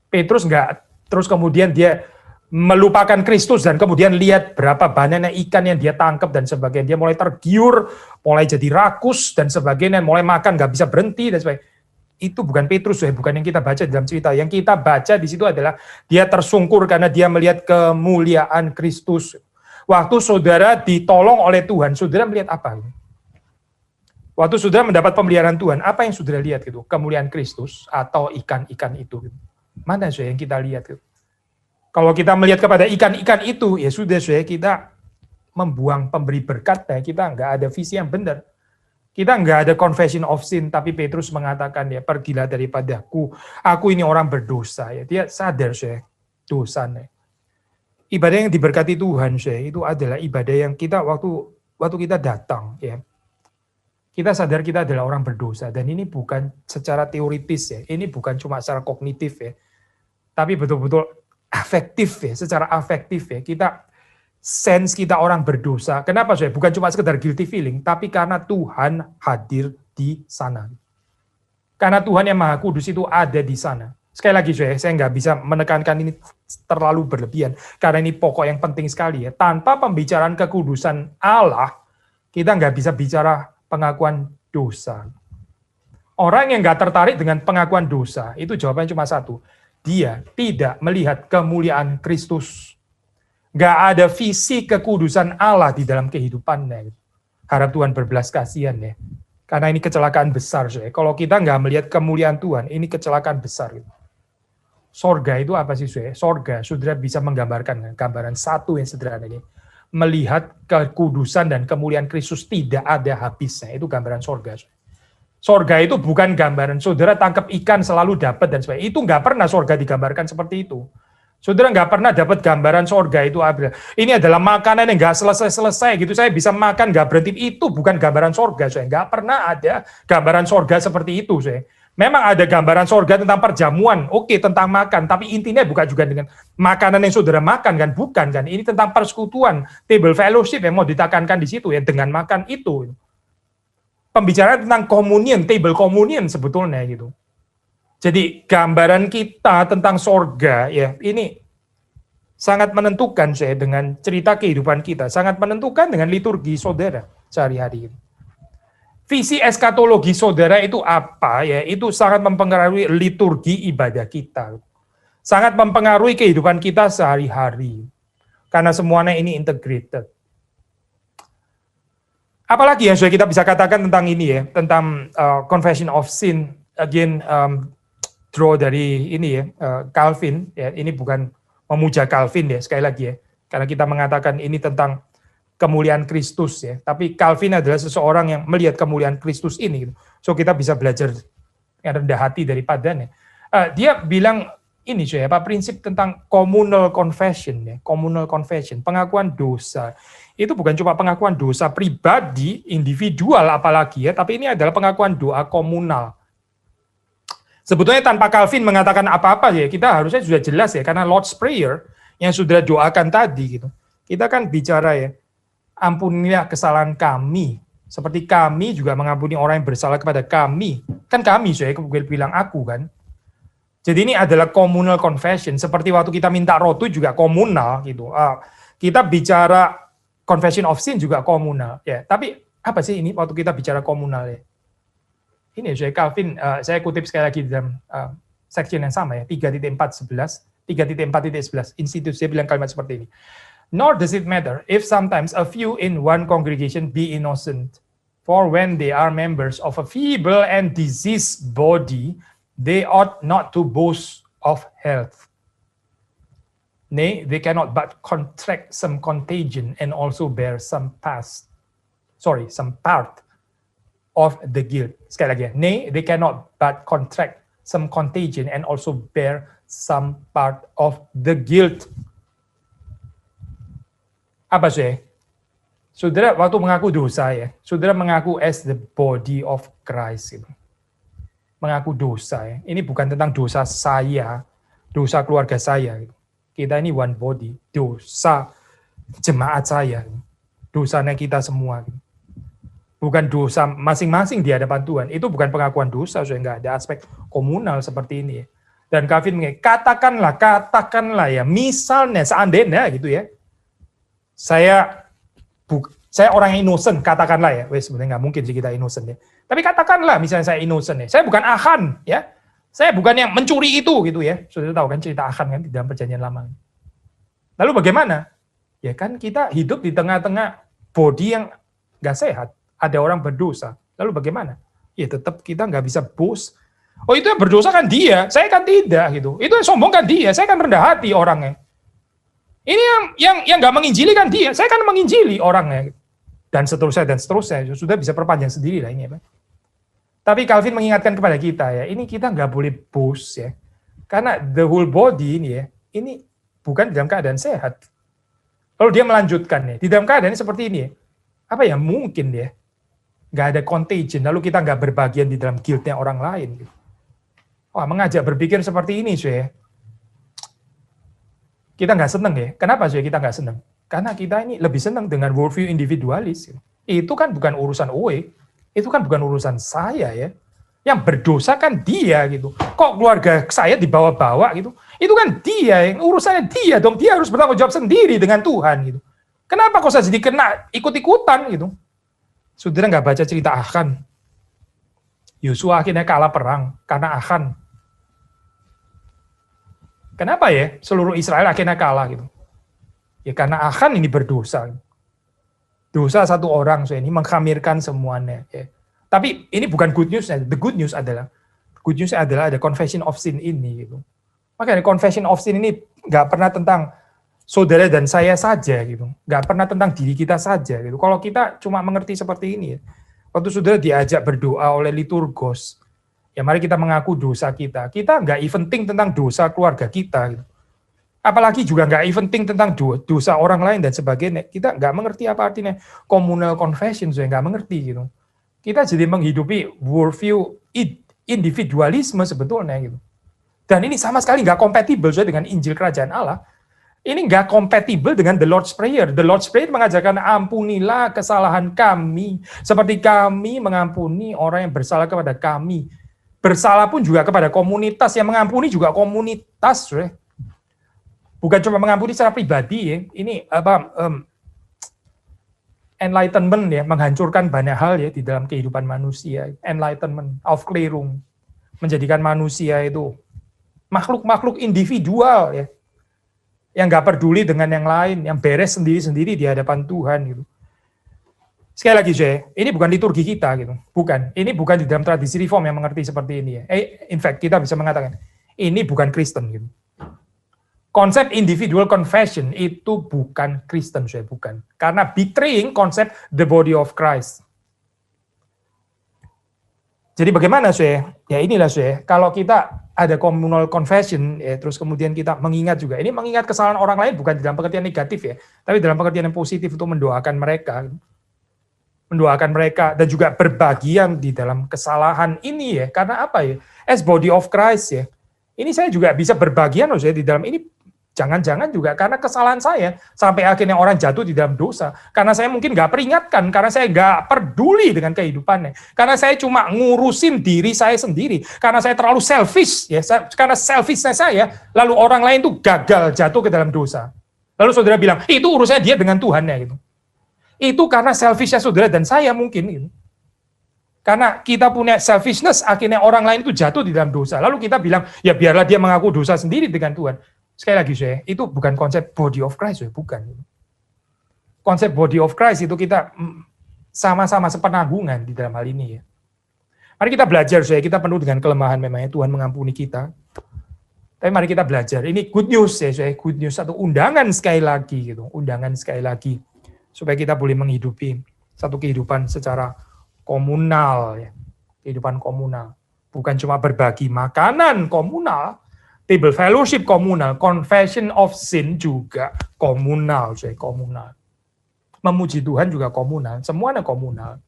Petrus nggak, terus kemudian dia melupakan Kristus dan kemudian lihat berapa banyaknya ikan yang dia tangkap dan sebagainya. Dia mulai tergiur, mulai jadi rakus dan sebagainya, mulai makan nggak bisa berhenti dan sebagainya. Itu bukan Petrus ya, bukan yang kita baca dalam cerita. Yang kita baca di situ adalah dia tersungkur karena dia melihat kemuliaan Kristus. Waktu saudara ditolong oleh Tuhan, saudara melihat apa? Waktu saudara mendapat pemeliharaan Tuhan, apa yang saudara lihat gitu? Kemuliaan Kristus atau ikan-ikan itu? Mana yang kita lihat gitu? Kalau kita melihat kepada ikan-ikan itu, ya sudah kita membuang pemberi berkat, ya kita nggak ada visi yang benar. Kita nggak ada confession of sin, tapi Petrus mengatakan, ya pergilah daripadaku, aku ini orang berdosa. Ya dia sadar dosanya. Ibadah yang diberkati Tuhan itu adalah ibadah yang kita waktu kita datang, ya kita sadar kita adalah orang berdosa, dan ini bukan secara teoritis ya, ini bukan cuma secara kognitif ya, tapi betul-betul afektif ya, secara afektif ya, kita sense kita orang berdosa. Kenapa bukan cuma sekedar guilty feeling, tapi karena Tuhan hadir di sana. Karena Tuhan yang Maha Kudus itu ada di sana. Sekali lagi saya nggak bisa menekankan ini terlalu berlebihan, karena ini pokok yang penting sekali ya. Tanpa pembicaraan kekudusan Allah, kita nggak bisa bicara pengakuan dosa. Orang yang nggak tertarik dengan pengakuan dosa, itu jawabannya cuma satu. Dia tidak melihat kemuliaan Kristus. Nggak ada visi kekudusan Allah di dalam kehidupannya. Harap Tuhan berbelas kasihan ya. Karena ini kecelakaan besar. Kalau kita nggak melihat kemuliaan Tuhan, ini kecelakaan besar. Sorga itu apa sih? Sorga, saudara bisa menggambarkan gambaran satu yang sederhana ini. Melihat kekudusan dan kemuliaan Kristus tidak ada habisnya. Itu gambaran sorga. Sorga itu bukan gambaran saudara tangkap ikan selalu dapat dan sebagainya. Itu nggak pernah sorga digambarkan seperti itu. Saudara nggak pernah dapat gambaran sorga itu ini adalah makanan yang nggak selesai-selesai gitu. Saya bisa makan nggak berhenti. Itu bukan gambaran sorga. Nggak pernah ada gambaran sorga seperti itu. Memang ada gambaran sorga tentang perjamuan. Oke, tentang makan. Tapi intinya bukan juga dengan makanan yang saudara makan kan. Bukan kan. Ini tentang persekutuan. Table fellowship yang mau ditekankan di situ ya. Dengan makan itu. Pembicaraan tentang communion, table communion sebetulnya gitu. Jadi gambaran kita tentang sorga ya ini sangat menentukan dengan cerita kehidupan kita, sangat menentukan dengan liturgi saudara sehari-hari. Visi eskatologi saudara itu apa ya? Itu sangat mempengaruhi liturgi ibadah kita, sangat mempengaruhi kehidupan kita sehari-hari, karena semuanya ini integrated. Apalagi yang sudah kita bisa katakan tentang ini ya, tentang confession of sin, again draw dari ini ya, Calvin ya, ini bukan memuja Calvin ya, sekali lagi ya, karena kita mengatakan ini tentang kemuliaan Kristus ya, tapi Calvin adalah seseorang yang melihat kemuliaan Kristus ini gitu. So kita bisa belajar yang rendah hati daripadanya. Dia bilang ini prinsip tentang communal confession ya, communal confession, pengakuan dosa. Itu bukan cuma pengakuan dosa pribadi, individual apalagi ya, tapi ini adalah pengakuan doa komunal. Sebetulnya tanpa Calvin mengatakan apa-apa ya, kita harusnya sudah jelas ya, karena Lord's Prayer yang sudah doakan tadi gitu. Kita kan bicara ya, ampunilah kesalahan kami, seperti kami juga mengampuni orang yang bersalah kepada kami. Kan kami kemudian bilang aku kan. Jadi ini adalah communal confession, seperti waktu kita minta rotu juga komunal gitu. Kita bicara confession of sin juga komunal ya. Tapi apa sih ini waktu kita bicara komunal ya? Ini Calvin, saya kutip sekali lagi dalam section yang sama ya, 3.4.11, 3.4.11, institusi bilang kalimat seperti ini. Nor does it matter if sometimes a few in one congregation be innocent, for when they are members of a feeble and diseased body, they ought not to boast of health. Nay, they cannot but contract some contagion and also bear some part of the guilt. Sekali lagi, nay, they cannot but contract some contagion and also bear some part of the guilt. Apa sih? Saudara waktu mengaku dosa ya, saudara mengaku as the body of Christ. Gitu. Mengaku dosa ya. Ini bukan tentang dosa saya, dosa keluarga saya. Gitu. Kita ini one body, dosa jemaat saya, dosanya kita semua. Gitu. Bukan dosa masing-masing di hadapan Tuhan. Itu bukan pengakuan dosa, so nggak ada aspek komunal seperti ini. Ya. Dan Calvin mengatakan, katakanlah ya, misalnya seandainya gitu ya, saya orang yang innocent, katakanlah ya, sebenarnya nggak mungkin sih kita innocent ya. Tapi katakanlah misalnya saya innocent ya, saya bukan Achan ya, saya bukan yang mencuri itu gitu ya. Sudah tahu kan cerita Achan kan di dalam Perjanjian Lama. Lalu bagaimana? Ya kan kita hidup di tengah-tengah body yang nggak sehat, ada orang berdosa. Lalu bagaimana? Ya tetap kita nggak bisa boast. Oh itu yang berdosa kan dia, saya kan tidak gitu. Itu yang sombong kan dia, saya kan rendah hati orangnya. Ini yang nggak menginjili kan dia, saya kan menginjili orangnya. Dan seterusnya, sudah bisa perpanjang sendiri lah ini. Ya. Tapi Calvin mengingatkan kepada kita ya, ini kita nggak boleh boast ya. Karena the whole body ini ya, ini bukan dalam keadaan sehat. Lalu dia melanjutkan ya, di dalam keadaan seperti ini ya, apa ya mungkin ya, nggak ada contagion, lalu kita nggak berbagian di dalam guilt-nya orang lain. Gitu. Wah, mengajak berpikir seperti ini sih ya. Kita nggak seneng ya. Kenapa sih kita nggak seneng? Karena kita ini lebih senang dengan worldview individualis. Itu kan bukan urusan Owe, itu kan bukan urusan saya ya. Yang berdosa kan dia gitu. Kok keluarga saya dibawa-bawa gitu? Itu kan dia, yang urusannya dia dong. Dia harus bertanggung jawab sendiri dengan Tuhan gitu. Kenapa kok saya jadi kena ikut-ikutan gitu? Saudara nggak baca cerita Achan. Yosua akhirnya kalah perang karena Achan. Kenapa ya seluruh Israel akhirnya kalah gitu? Ya karena Achan ini berdosa. Dosa satu orang so ini mengkhamirkan semuanya. Ya. Tapi ini bukan good news. The good news adalah ada confession of sin ini. Gitu. Makanya confession of sin ini nggak pernah tentang saudara dan saya saja gitu. Nggak pernah tentang diri kita saja gitu. Kalau kita cuma mengerti seperti ini, waktu saudara diajak berdoa oleh liturgos, ya mari kita mengaku dosa kita. Kita nggak eventing tentang dosa keluarga kita gitu. Apalagi juga nggak eventing tentang dosa orang lain dan sebagainya. Kita nggak mengerti apa artinya communal confession, saya nggak mengerti gitu. Kita jadi menghidupi worldview individualisme sebetulnya gitu. Dan ini sama sekali nggak kompatibel dengan Injil Kerajaan Allah. Ini nggak kompatibel dengan the Lord's Prayer. The Lord's Prayer mengajarkan ampunilah kesalahan kami seperti kami mengampuni orang yang bersalah kepada kami. Bersalah pun juga kepada komunitas, yang mengampuni juga komunitas. Bukan cuma mengampuni secara pribadi ya. Ini enlightenment ya, menghancurkan banyak hal ya di dalam kehidupan manusia. Enlightenment, Aufklärung, menjadikan manusia itu makhluk-makhluk individual ya, yang nggak peduli dengan yang lain, yang beres sendiri-sendiri di hadapan Tuhan gitu. Sekali lagi saya, ini bukan liturgi kita gitu, bukan. Ini bukan di dalam tradisi reform yang mengerti seperti ini ya. In fact kita bisa mengatakan ini bukan Kristen gitu. Konsep individual confession itu bukan Kristen, saya bukan. Karena betraying konsep the body of Christ. Jadi bagaimana, saya? Ya inilah, saya. Kalau kita ada communal confession, ya, terus kemudian kita mengingat juga. Ini mengingat kesalahan orang lain bukan dalam pengertian negatif ya, tapi dalam pengertian yang positif untuk mendoakan mereka. Mendoakan mereka dan juga berbagian di dalam kesalahan ini ya. Karena apa ya? As body of Christ ya. Ini saya juga bisa berbagian loh, saya di dalam ini. Jangan-jangan juga karena kesalahan saya sampai akhirnya orang jatuh di dalam dosa. Karena saya mungkin nggak peringatkan, karena saya nggak peduli dengan kehidupannya. Karena saya cuma ngurusin diri saya sendiri. Karena saya terlalu selfish, ya. Karena selfishnya saya, lalu orang lain tuh gagal jatuh ke dalam dosa. Lalu saudara bilang, itu urusannya dia dengan Tuhannya gitu. Itu karena selfishnya saudara dan saya mungkin gitu. Karena kita punya selfishness, akhirnya orang lain itu jatuh di dalam dosa. Lalu kita bilang, ya biarlah dia mengaku dosa sendiri dengan Tuhan. Sekali lagi saya, itu bukan konsep body of Christ, saya bukan. Konsep body of Christ itu kita sama-sama sepenanggungan di dalam hal ini ya. Mari kita belajar, saya, kita penuh dengan kelemahan memangnya Tuhan mengampuni kita. Tapi mari kita belajar. Ini good news ya, saya, good news atau undangan sekali lagi gitu, undangan sekali lagi supaya kita boleh menghidupi satu kehidupan secara komunal ya. Kehidupan komunal. Bukan cuma berbagi makanan komunal, table fellowship komunal, confession of sin juga komunal, saya, komunal. Memuji Tuhan juga komunal, semuanya komunal.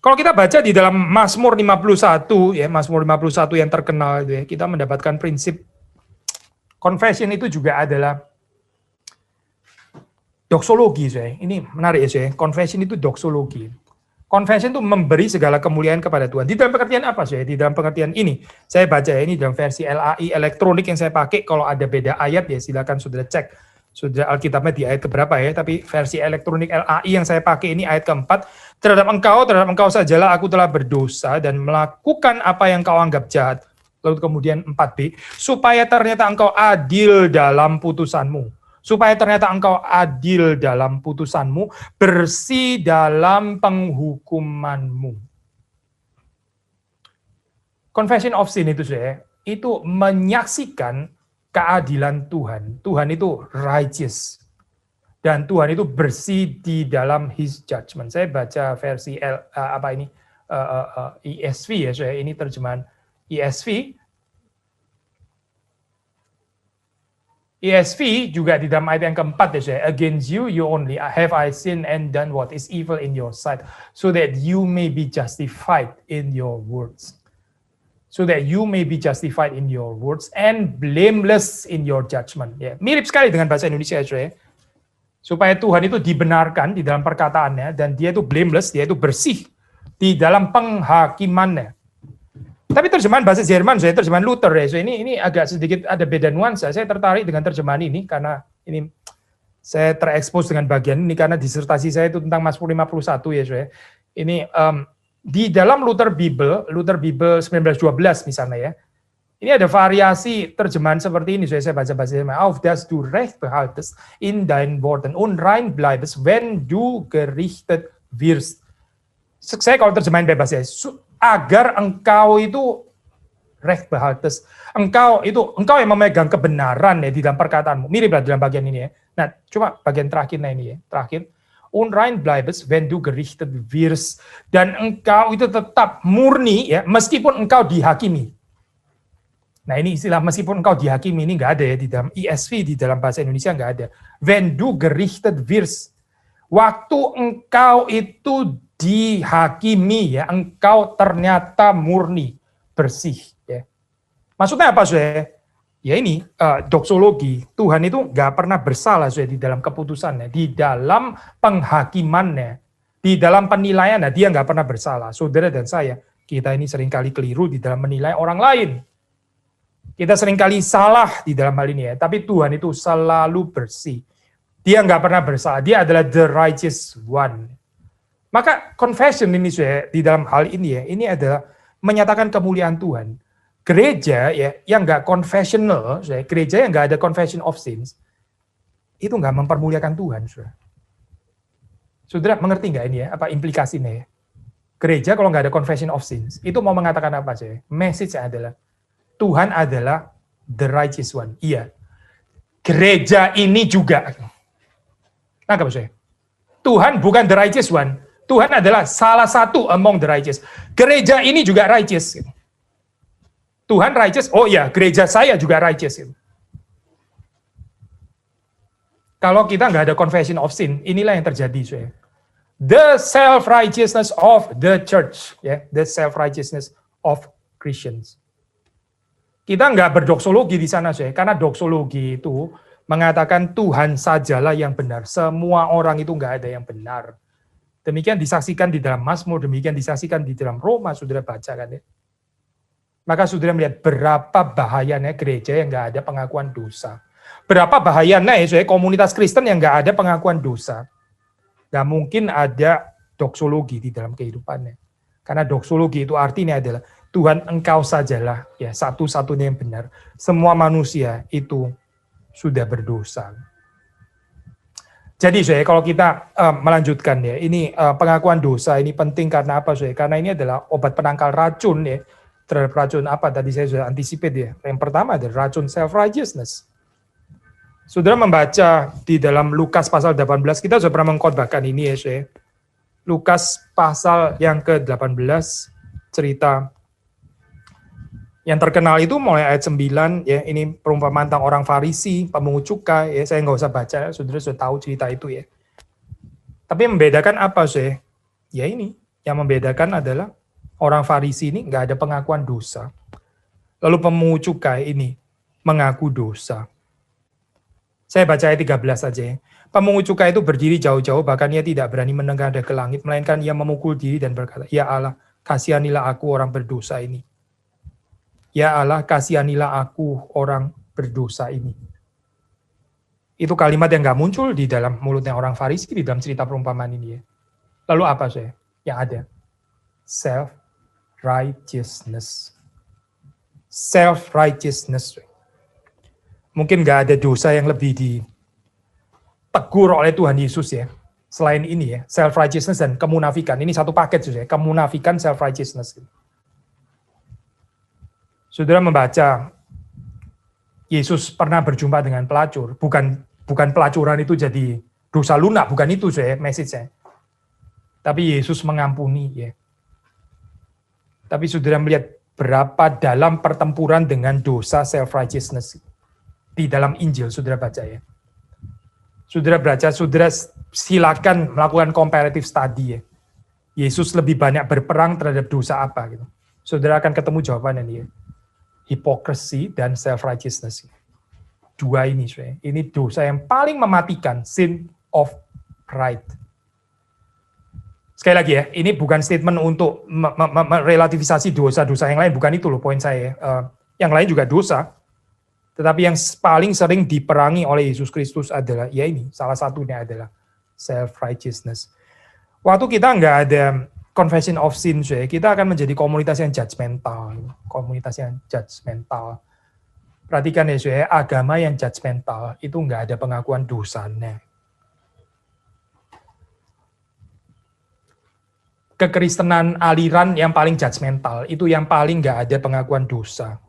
Kalau kita baca di dalam Mazmur 51, ya Mazmur 51 yang terkenal itu ya, kita mendapatkan prinsip confession itu juga adalah doksologi, saya. Ini menarik ya, saya. Confession itu doksologi. Confession itu memberi segala kemuliaan kepada Tuhan. Di dalam pengertian apa, saya? Di dalam pengertian ini, saya baca ya, ini dalam versi LAI elektronik yang saya pakai. Kalau ada beda ayat ya silakan saudara cek. Sudah Alkitabnya di ayat keberapa ya, tapi versi elektronik LAI yang saya pakai ini ayat keempat. Terhadap engkau sajalah aku telah berdosa dan melakukan apa yang kau anggap jahat. Lalu kemudian 4b, supaya ternyata engkau adil dalam putusanmu. Supaya ternyata engkau adil dalam putusanmu, bersih dalam penghukumanmu. Confession of sin itu saya, itu menyaksikan keadilan Tuhan. Tuhan itu righteous. Dan Tuhan itu bersih di dalam His judgment. Saya baca versi ESV ya, saya ini terjemahan ESV. ESV juga di dalam ayat yang keempat ya saya, against you only have I sinned and done what is evil in your sight, so that you may be justified in your words. So that you may be justified in your words and blameless in your judgment. Ya, mirip sekali dengan bahasa Indonesia ya. Supaya Tuhan itu dibenarkan di dalam perkataannya dan dia itu blameless, dia itu bersih di dalam penghakimannya. Tapi terjemahan bahasa Jerman, saya terjemahan Luther ya. So ini agak sedikit ada beda nuansa. Saya tertarik dengan terjemahan ini karena ini saya terekspos dengan bagian ini karena disertasi saya itu tentang Mazmur 51 ya. So ya. Ini di dalam Luther Bible 1912 misalnya ya. Ini ada variasi terjemahan seperti ini. So saya baca bahasa Jerman. Auf das du recht behaltest in deinen Worten und rein bleibest, wenn du gerichtet wirst. Saya kalau terjemahan bebas ya. Agar engkau itu recht behaltest, engkau yang memegang kebenaran ya di dalam perkataanmu. Miriplah dalam bagian ini ya. Nah, coba bagian terakhirnya ini ya. Terakhir, unrein bleibest, wenn du gerichtet wirst, dan engkau itu tetap murni ya, meskipun engkau dihakimi. Nah, ini istilah meskipun engkau dihakimi ini nggak ada ya di dalam ESV, di dalam bahasa Indonesia nggak ada. Wenn du gerichtet wirst, waktu engkau itu dihakimi ya, engkau ternyata murni, bersih ya. Maksudnya apa saudara? Ya ini doksologi, Tuhan itu nggak pernah bersalah saudara di dalam keputusannya, di dalam penghakimannya, di dalam penilaiannya dia nggak pernah bersalah. Saudara dan saya, kita ini seringkali keliru di dalam menilai orang lain. Kita seringkali salah di dalam hal ini ya, tapi Tuhan itu selalu bersih. Dia nggak pernah bersalah, dia adalah the righteous one. Maka confession ini saya di dalam hal ini ya, ini adalah menyatakan kemuliaan Tuhan. Gereja ya yang nggak confessional, gereja yang nggak ada confession of sins, itu nggak mempermuliakan Tuhan. Saudara mengerti nggak ini ya, apa implikasinya ya? Gereja kalau nggak ada confession of sins, itu mau mengatakan apa sih? Message-nya adalah Tuhan adalah the righteous one. Iya. Gereja ini juga. Nangkap saya? Tuhan bukan the righteous one. Tuhan adalah salah satu among the righteous. Gereja ini juga righteous. Tuhan righteous, oh ya, gereja saya juga righteous. Kalau kita nggak ada confession of sin, inilah yang terjadi. Saya. The self-righteousness of the church. Ya, the self-righteousness of Christians. Kita nggak berdoksologi di sana, saya, karena doksologi itu mengatakan Tuhan sajalah yang benar. Semua orang itu nggak ada yang benar. Demikian disaksikan di dalam Mazmur, demikian disaksikan di dalam Roma, saudara baca kan ya. Maka saudara melihat berapa bahayanya gereja yang nggak ada pengakuan dosa. Berapa bahayanya ya, komunitas Kristen yang nggak ada pengakuan dosa. Nggak mungkin ada doksologi di dalam kehidupannya. Karena doksologi itu artinya adalah Tuhan engkau sajalah ya satu-satunya yang benar. Semua manusia itu sudah berdosa. Jadi saya kalau kita melanjutkan ya, ini pengakuan dosa ini penting karena apa saya? Karena ini adalah obat penangkal racun ya. Terhadap racun apa tadi saya sudah anticipate ya. Yang pertama adalah racun self-righteousness. Saudara membaca di dalam Lukas pasal 18, kita sudah pernah mengkhotbahkan ini ya saya. Lukas pasal yang ke-18, cerita yang terkenal itu mulai ayat 9, ya ini perumpamaan tentang orang Farisi, pemungut cukai, ya saya nggak usah baca, saudara sudah tahu cerita itu ya. Tapi yang membedakan apa sih? Ya ini, yang membedakan adalah orang Farisi ini nggak ada pengakuan dosa. Lalu pemungut cukai ini mengaku dosa. Saya baca ayat 13 saja ya. Pemungut cukai itu berdiri jauh-jauh, bahkan ia tidak berani menengadah ke langit, melainkan ia memukul diri dan berkata, "Ya Allah, kasihanilah aku orang berdosa ini. Ya Allah, kasihanilah aku orang berdosa ini." Itu kalimat yang nggak muncul di dalam mulutnya orang Farisi di dalam cerita perumpamaan ini ya. Lalu apa sih yang ada? Self-righteousness. Self-righteousness. Mungkin nggak ada dosa yang lebih ditegur oleh Tuhan Yesus ya. Selain ini ya, self-righteousness dan kemunafikan. Ini satu paket ya, kemunafikan, self-righteousness. Saudara membaca Yesus pernah berjumpa dengan pelacur, bukan pelacuran itu jadi dosa lunak, bukan itu saya message-nya. Tapi Yesus mengampuni ya. Tapi saudara melihat berapa dalam pertempuran dengan dosa self-righteousness di dalam Injil, saudara baca ya. Saudara baca, saudara silakan melakukan comparative study ya. Yesus lebih banyak berperang terhadap dosa apa gitu. Saudara akan ketemu jawabannya nih ya. Hipokrisi dan self-righteousness. Dua ini, ini dosa yang paling mematikan, sin of pride. Sekali lagi ya, ini bukan statement untuk merelativisasi dosa-dosa yang lain, bukan itu loh poin saya. Yang lain juga dosa, tetapi yang paling sering diperangi oleh Yesus Kristus adalah, ya ini, salah satunya adalah self-righteousness. Waktu kita nggak ada confession of sin, kita akan menjadi komunitas yang judgmental. Komunitas yang judgmental. Perhatikan ya, agama yang judgmental itu nggak ada pengakuan dosanya. Kekristenan aliran yang paling judgmental, itu yang paling nggak ada pengakuan dosa.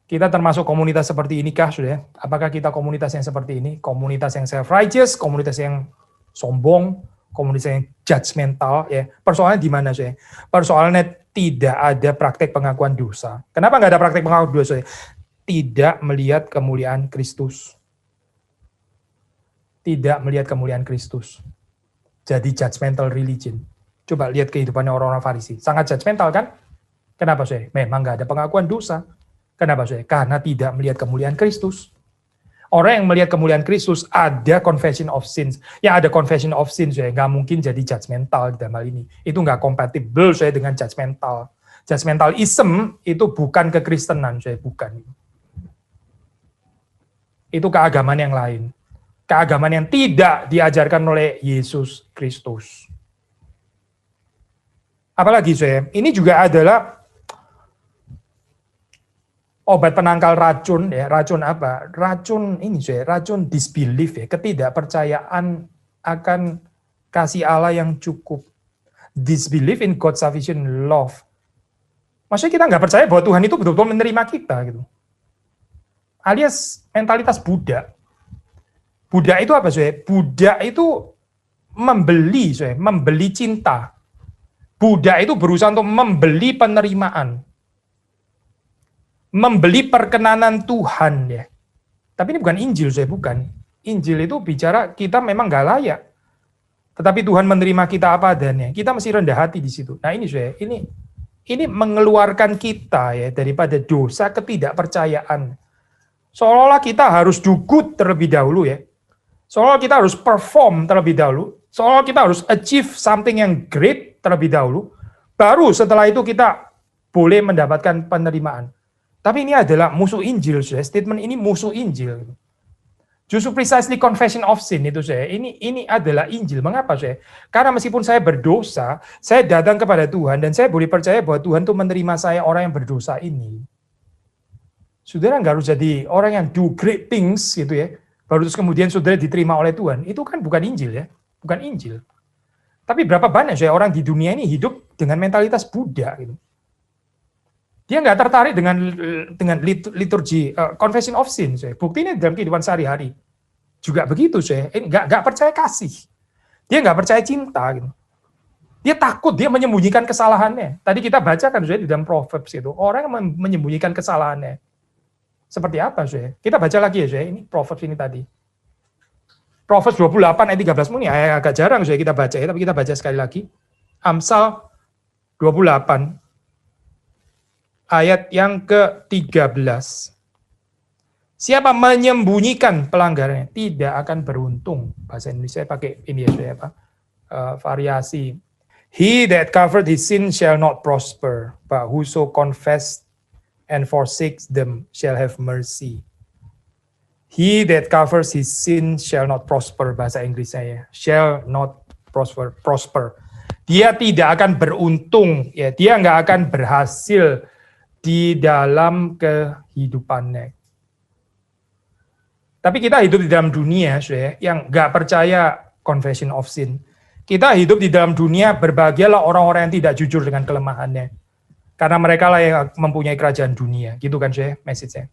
Kita termasuk komunitas seperti ini kah, sudah? Apakah kita komunitas yang seperti ini? Komunitas yang self-righteous, komunitas yang sombong, komunitas yang judgmental, ya. Persoalannya di mana, sudah? Persoalannya tidak ada praktek pengakuan dosa. Kenapa nggak ada praktek pengakuan dosa? Tidak melihat kemuliaan Kristus. Tidak melihat kemuliaan Kristus. Jadi judgmental religion. Coba lihat kehidupannya orang-orang Farisi. Sangat judgmental kan? Kenapa sih? Memang nggak ada pengakuan dosa. Kenapa sih? Karena tidak melihat kemuliaan Kristus. Orang yang melihat kemuliaan Kristus ada confession of sins. Ya ada confession of sins, nggak mungkin jadi judgmental dalam hal ini. Itu nggak kompatibel dengan judgmental. Judgmentalism itu bukan kekristenan, bukan. Itu keagamaan yang lain. Keagamaan yang tidak diajarkan oleh Yesus Kristus. Apalagi ini juga adalah obat penangkal racun ya. Racun apa? Racun ini racun disbelief ya, ketidakpercayaan akan kasih Allah yang cukup. Disbelief in God's sufficient love. Maksudnya kita nggak percaya bahwa Tuhan itu betul-betul menerima kita gitu. Alias mentalitas Buddha. Buddha itu apa Buddha itu membeli cinta. Buddha itu berusaha untuk membeli penerimaan. Membeli perkenanan Tuhan ya. Tapi ini bukan Injil, bukan. Injil itu bicara kita memang nggak layak. Tetapi Tuhan menerima kita apa adanya. Kita mesti rendah hati di situ. Nah ini mengeluarkan kita ya daripada dosa ketidakpercayaan. Seolah-olah kita harus do good terlebih dahulu ya. Seolah kita harus perform terlebih dahulu, seolah kita harus achieve something yang great terlebih dahulu, baru setelah itu kita boleh mendapatkan penerimaan. Tapi ini adalah musuh Injil, statement ini musuh Injil. Justru precisely confession of sin itu ini adalah Injil. Mengapa Karena meskipun saya berdosa, saya datang kepada Tuhan dan saya boleh percaya bahwa Tuhan itu menerima saya orang yang berdosa ini. Saudara nggak harus jadi orang yang do great things gitu ya. Baru terus kemudian saudara diterima oleh Tuhan. Itu kan bukan Injil ya. Bukan Injil. Tapi berapa banyak orang di dunia ini hidup dengan mentalitas Buddha gitu. Dia nggak tertarik dengan liturgi confession of sin. Buktinya dalam kehidupan sehari-hari. Juga begitu nggak percaya kasih. Dia nggak percaya cinta gitu. Dia takut, dia menyembunyikan kesalahannya. Tadi kita bacakan di dalam Proverbs itu. Orang yang menyembunyikan kesalahannya. Seperti apa, Kita baca lagi ya, ini Proverbs ini tadi. Proverbs 28 ayat 13 ini agak jarang sudah kita baca ya, tapi kita baca sekali lagi. Amsal 28 ayat yang ke-13. Siapa menyembunyikan pelanggarannya tidak akan beruntung. Bahasa Indonesia pakai ini ya, variasi. He that covered his sin shall not prosper, but whoso confess and forsakes them shall have mercy. He that covers his sin shall not prosper, bahasa Inggris saya. Shall not prosper. Dia tidak akan beruntung, ya. Dia nggak akan berhasil di dalam kehidupannya. Tapi kita hidup di dalam dunia, yang nggak percaya confession of sin. Kita hidup di dalam dunia, berbahagialah orang-orang yang tidak jujur dengan kelemahannya. Karena mereka lah yang mempunyai kerajaan dunia. Gitu kan, message-nya.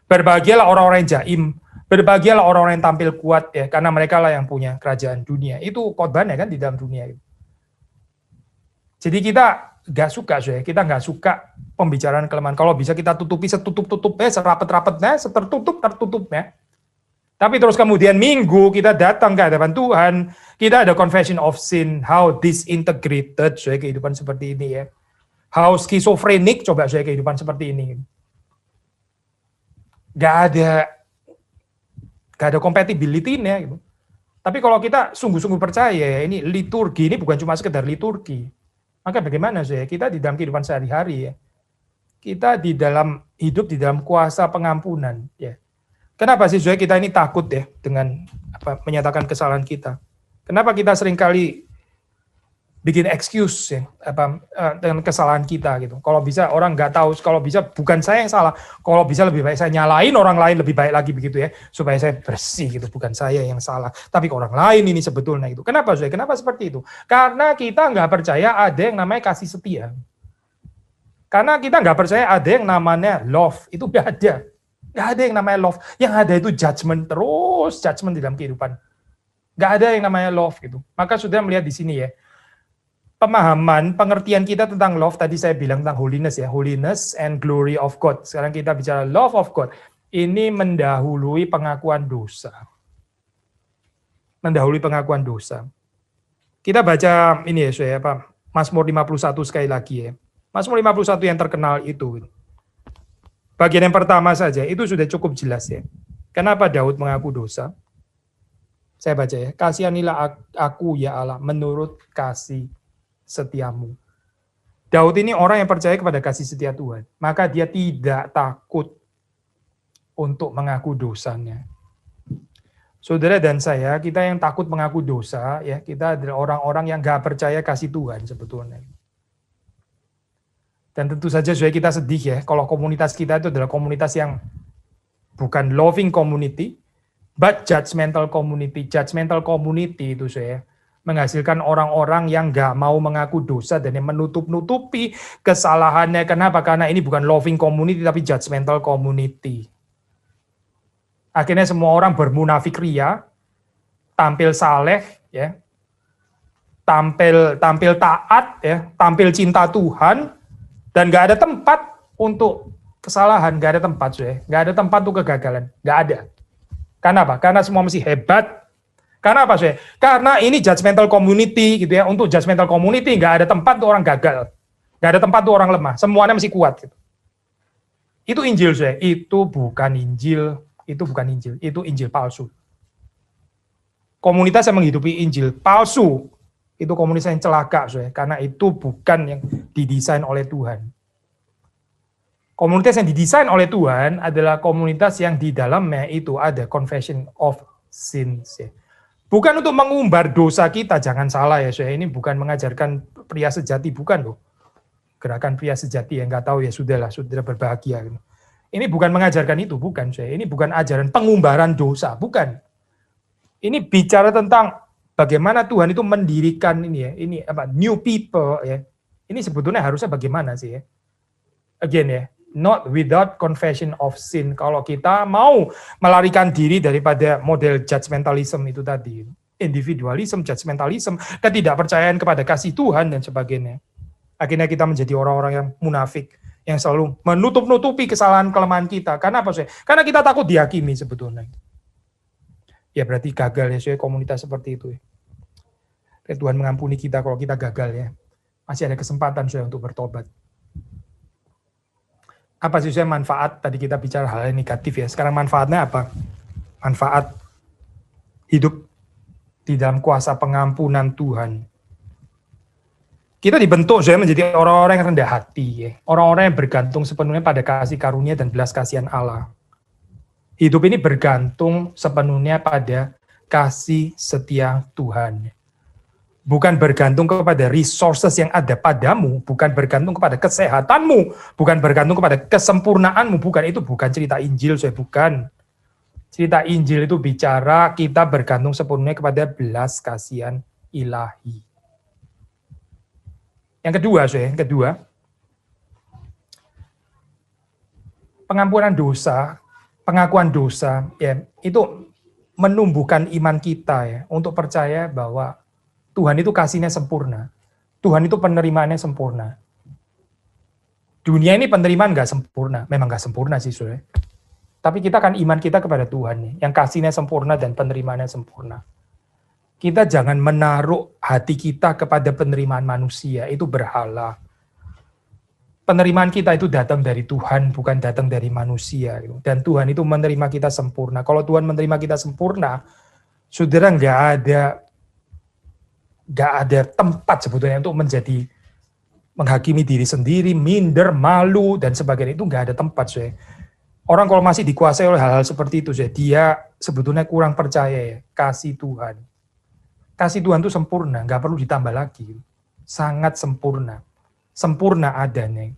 Berbahagialah orang-orang yang jaim. Berbahagialah orang-orang yang tampil kuat, ya, karena mereka lah yang punya kerajaan dunia. Itu khotbahnya kan di dalam dunia. Jadi kita nggak suka, kita nggak suka pembicaraan kelemahan. Kalau bisa kita tutupi setutup-tutupnya, serapet-rapetnya, tertutupnya. Tapi terus kemudian minggu kita datang ke hadapan Tuhan, kita ada confession of sin, how disintegrated kehidupan seperti ini ya. How schizophrenic coba kehidupan seperti ini. Nggak ada compatibility-nya gitu. Tapi kalau kita sungguh-sungguh percaya ini liturgi ini bukan cuma sekedar liturgi. Maka bagaimana kita di dalam kehidupan sehari-hari ya. Kita di dalam hidup di dalam kuasa pengampunan ya. Kenapa sih kita ini takut ya dengan menyatakan kesalahan kita? Kenapa kita seringkali bikin excuse ya dengan kesalahan kita gitu. Kalau bisa orang nggak tahu, kalau bisa bukan saya yang salah, kalau bisa lebih baik saya nyalain orang lain lebih baik lagi begitu ya, supaya saya bersih gitu, bukan saya yang salah, tapi orang lain ini sebetulnya itu. Kenapa Kenapa seperti itu? Karena kita nggak percaya ada yang namanya kasih setia. Karena kita nggak percaya ada yang namanya love, itu nggak ada. Nggak ada yang namanya love. Yang ada itu judgment, terus judgment di dalam kehidupan. Nggak ada yang namanya love gitu. Maka sudah melihat di sini ya. Pemahaman, pengertian kita tentang love, tadi saya bilang tentang holiness ya, holiness and glory of God. Sekarang kita bicara love of God. Ini mendahului pengakuan dosa. Mendahului pengakuan dosa. Kita baca ini ya, Mazmur 51 sekali lagi ya. Mazmur 51 yang terkenal itu. Bagian yang pertama saja, itu sudah cukup jelas ya. Kenapa Daud mengaku dosa? Saya baca ya, kasihanilah aku ya Allah menurut kasih setiamu. Daud ini orang yang percaya kepada kasih setia Tuhan. Maka dia tidak takut untuk mengaku dosanya. Saudara dan saya, kita yang takut mengaku dosa, ya kita adalah orang-orang yang gak percaya kasih Tuhan sebetulnya. Dan tentu saja kita sedih ya, kalau komunitas kita itu adalah komunitas yang bukan loving community, but judgmental community. Judgmental community itu menghasilkan orang-orang yang nggak mau mengaku dosa dan yang menutup-nutupi kesalahannya. Kenapa? Karena ini bukan loving community tapi judgmental community. Akhirnya semua orang bermunafik ria, tampil saleh, ya, tampil taat, ya, tampil cinta Tuhan, dan nggak ada tempat untuk kesalahan, nggak ada tempat, nggak ada tempat untuk kegagalan, nggak ada. Karena apa? Karena semua mesti hebat. Karena apa, Karena ini judgmental community gitu ya. Untuk judgmental community nggak ada tempat untuk orang gagal, nggak ada tempat untuk orang lemah. Semuanya mesti kuat. Gitu. Itu Injil, Itu bukan Injil. Itu bukan Injil. Itu Injil palsu. Komunitas yang menghidupi Injil palsu itu komunitas yang celaka, karena itu bukan yang didesain oleh Tuhan. Komunitas yang didesain oleh Tuhan adalah komunitas yang di dalamnya itu ada confession of sins. Bukan untuk mengumbar dosa kita, jangan salah ya, Ini bukan mengajarkan pria sejati, bukan loh. Gerakan pria sejati yang nggak tahu ya sudahlah, sudah berbahagia. Ini bukan mengajarkan itu, bukan. Ini bukan ajaran pengumbaran dosa, bukan. Ini bicara tentang bagaimana Tuhan itu mendirikan ini ya, ini new people ya. Ini sebetulnya harusnya bagaimana sih ya? Again ya, not without confession of sin. Kalau kita mau melarikan diri daripada model judgmentalism itu tadi, individualism, judgmentalism, ketidakpercayaan kepada kasih Tuhan dan sebagainya. Akhirnya kita menjadi orang-orang yang munafik, yang selalu menutup-nutupi kesalahan kelemahan kita. Karena apa sih? Karena kita takut dihakimi sebetulnya. ya berarti gagal ya, saya komunitas seperti itu ya. Tuhan mengampuni kita kalau kita gagal ya. Masih ada kesempatan saya untuk bertobat. Apa sih saya manfaat? Tadi kita bicara hal yang negatif ya. Sekarang manfaatnya apa? Manfaat hidup di dalam kuasa pengampunan Tuhan. Kita dibentuk saya menjadi orang-orang yang rendah hati ya. Orang-orang yang bergantung sepenuhnya pada kasih karunia dan belas kasihan Allah. Hidup ini bergantung sepenuhnya pada kasih setia Tuhan. Bukan bergantung kepada resources yang ada padamu, bukan bergantung kepada kesehatanmu, bukan bergantung kepada kesempurnaanmu, bukan, itu bukan cerita Injil, saya bukan. Cerita Injil itu bicara kita bergantung sepenuhnya kepada belas kasihan ilahi. Yang kedua, pengampunan dosa, pengakuan dosa, ya, itu menumbuhkan iman kita ya, untuk percaya bahwa Tuhan itu kasihnya sempurna. Tuhan itu penerimaannya sempurna. Dunia ini penerimaan nggak sempurna. Memang nggak sempurna sih, saudara. Tapi kita kan iman kita kepada Tuhan nih, yang kasihnya sempurna dan penerimaannya sempurna. Kita jangan menaruh hati kita kepada penerimaan manusia, itu berhala. Penerimaan kita itu datang dari Tuhan, bukan datang dari manusia. Dan Tuhan itu menerima kita sempurna. Kalau Tuhan menerima kita sempurna, saudara nggak ada tempat sebetulnya untuk menghakimi diri sendiri, minder, malu, dan sebagainya. Itu nggak ada tempat, saya. Orang kalau masih dikuasai oleh hal-hal seperti itu, saya, dia sebetulnya kurang percaya ya, kasih Tuhan. Kasih Tuhan itu sempurna, nggak perlu ditambah lagi. Sangat sempurna. Sempurna adanya.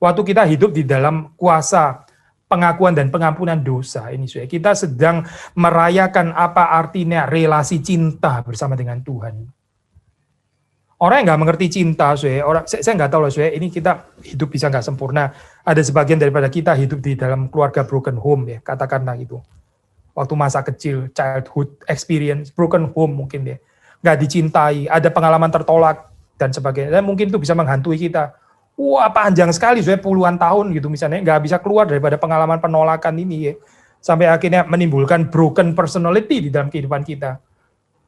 Waktu kita hidup di dalam kuasa pengakuan dan pengampunan dosa, ini saya, kita sedang merayakan apa artinya relasi cinta bersama dengan Tuhan. Orang yang nggak mengerti cinta, saya nggak tahu loh, saya, ini kita hidup bisa nggak sempurna. Ada sebagian daripada kita hidup di dalam keluarga broken home, ya, katakanlah gitu. Waktu masa kecil, childhood experience, broken home mungkin ya, nggak dicintai, ada pengalaman tertolak dan sebagainya. Dan mungkin itu bisa menghantui kita. Wah, panjang sekali, saya puluhan tahun gitu misalnya, nggak bisa keluar daripada pengalaman penolakan ini ya, sampai akhirnya menimbulkan broken personality di dalam kehidupan kita.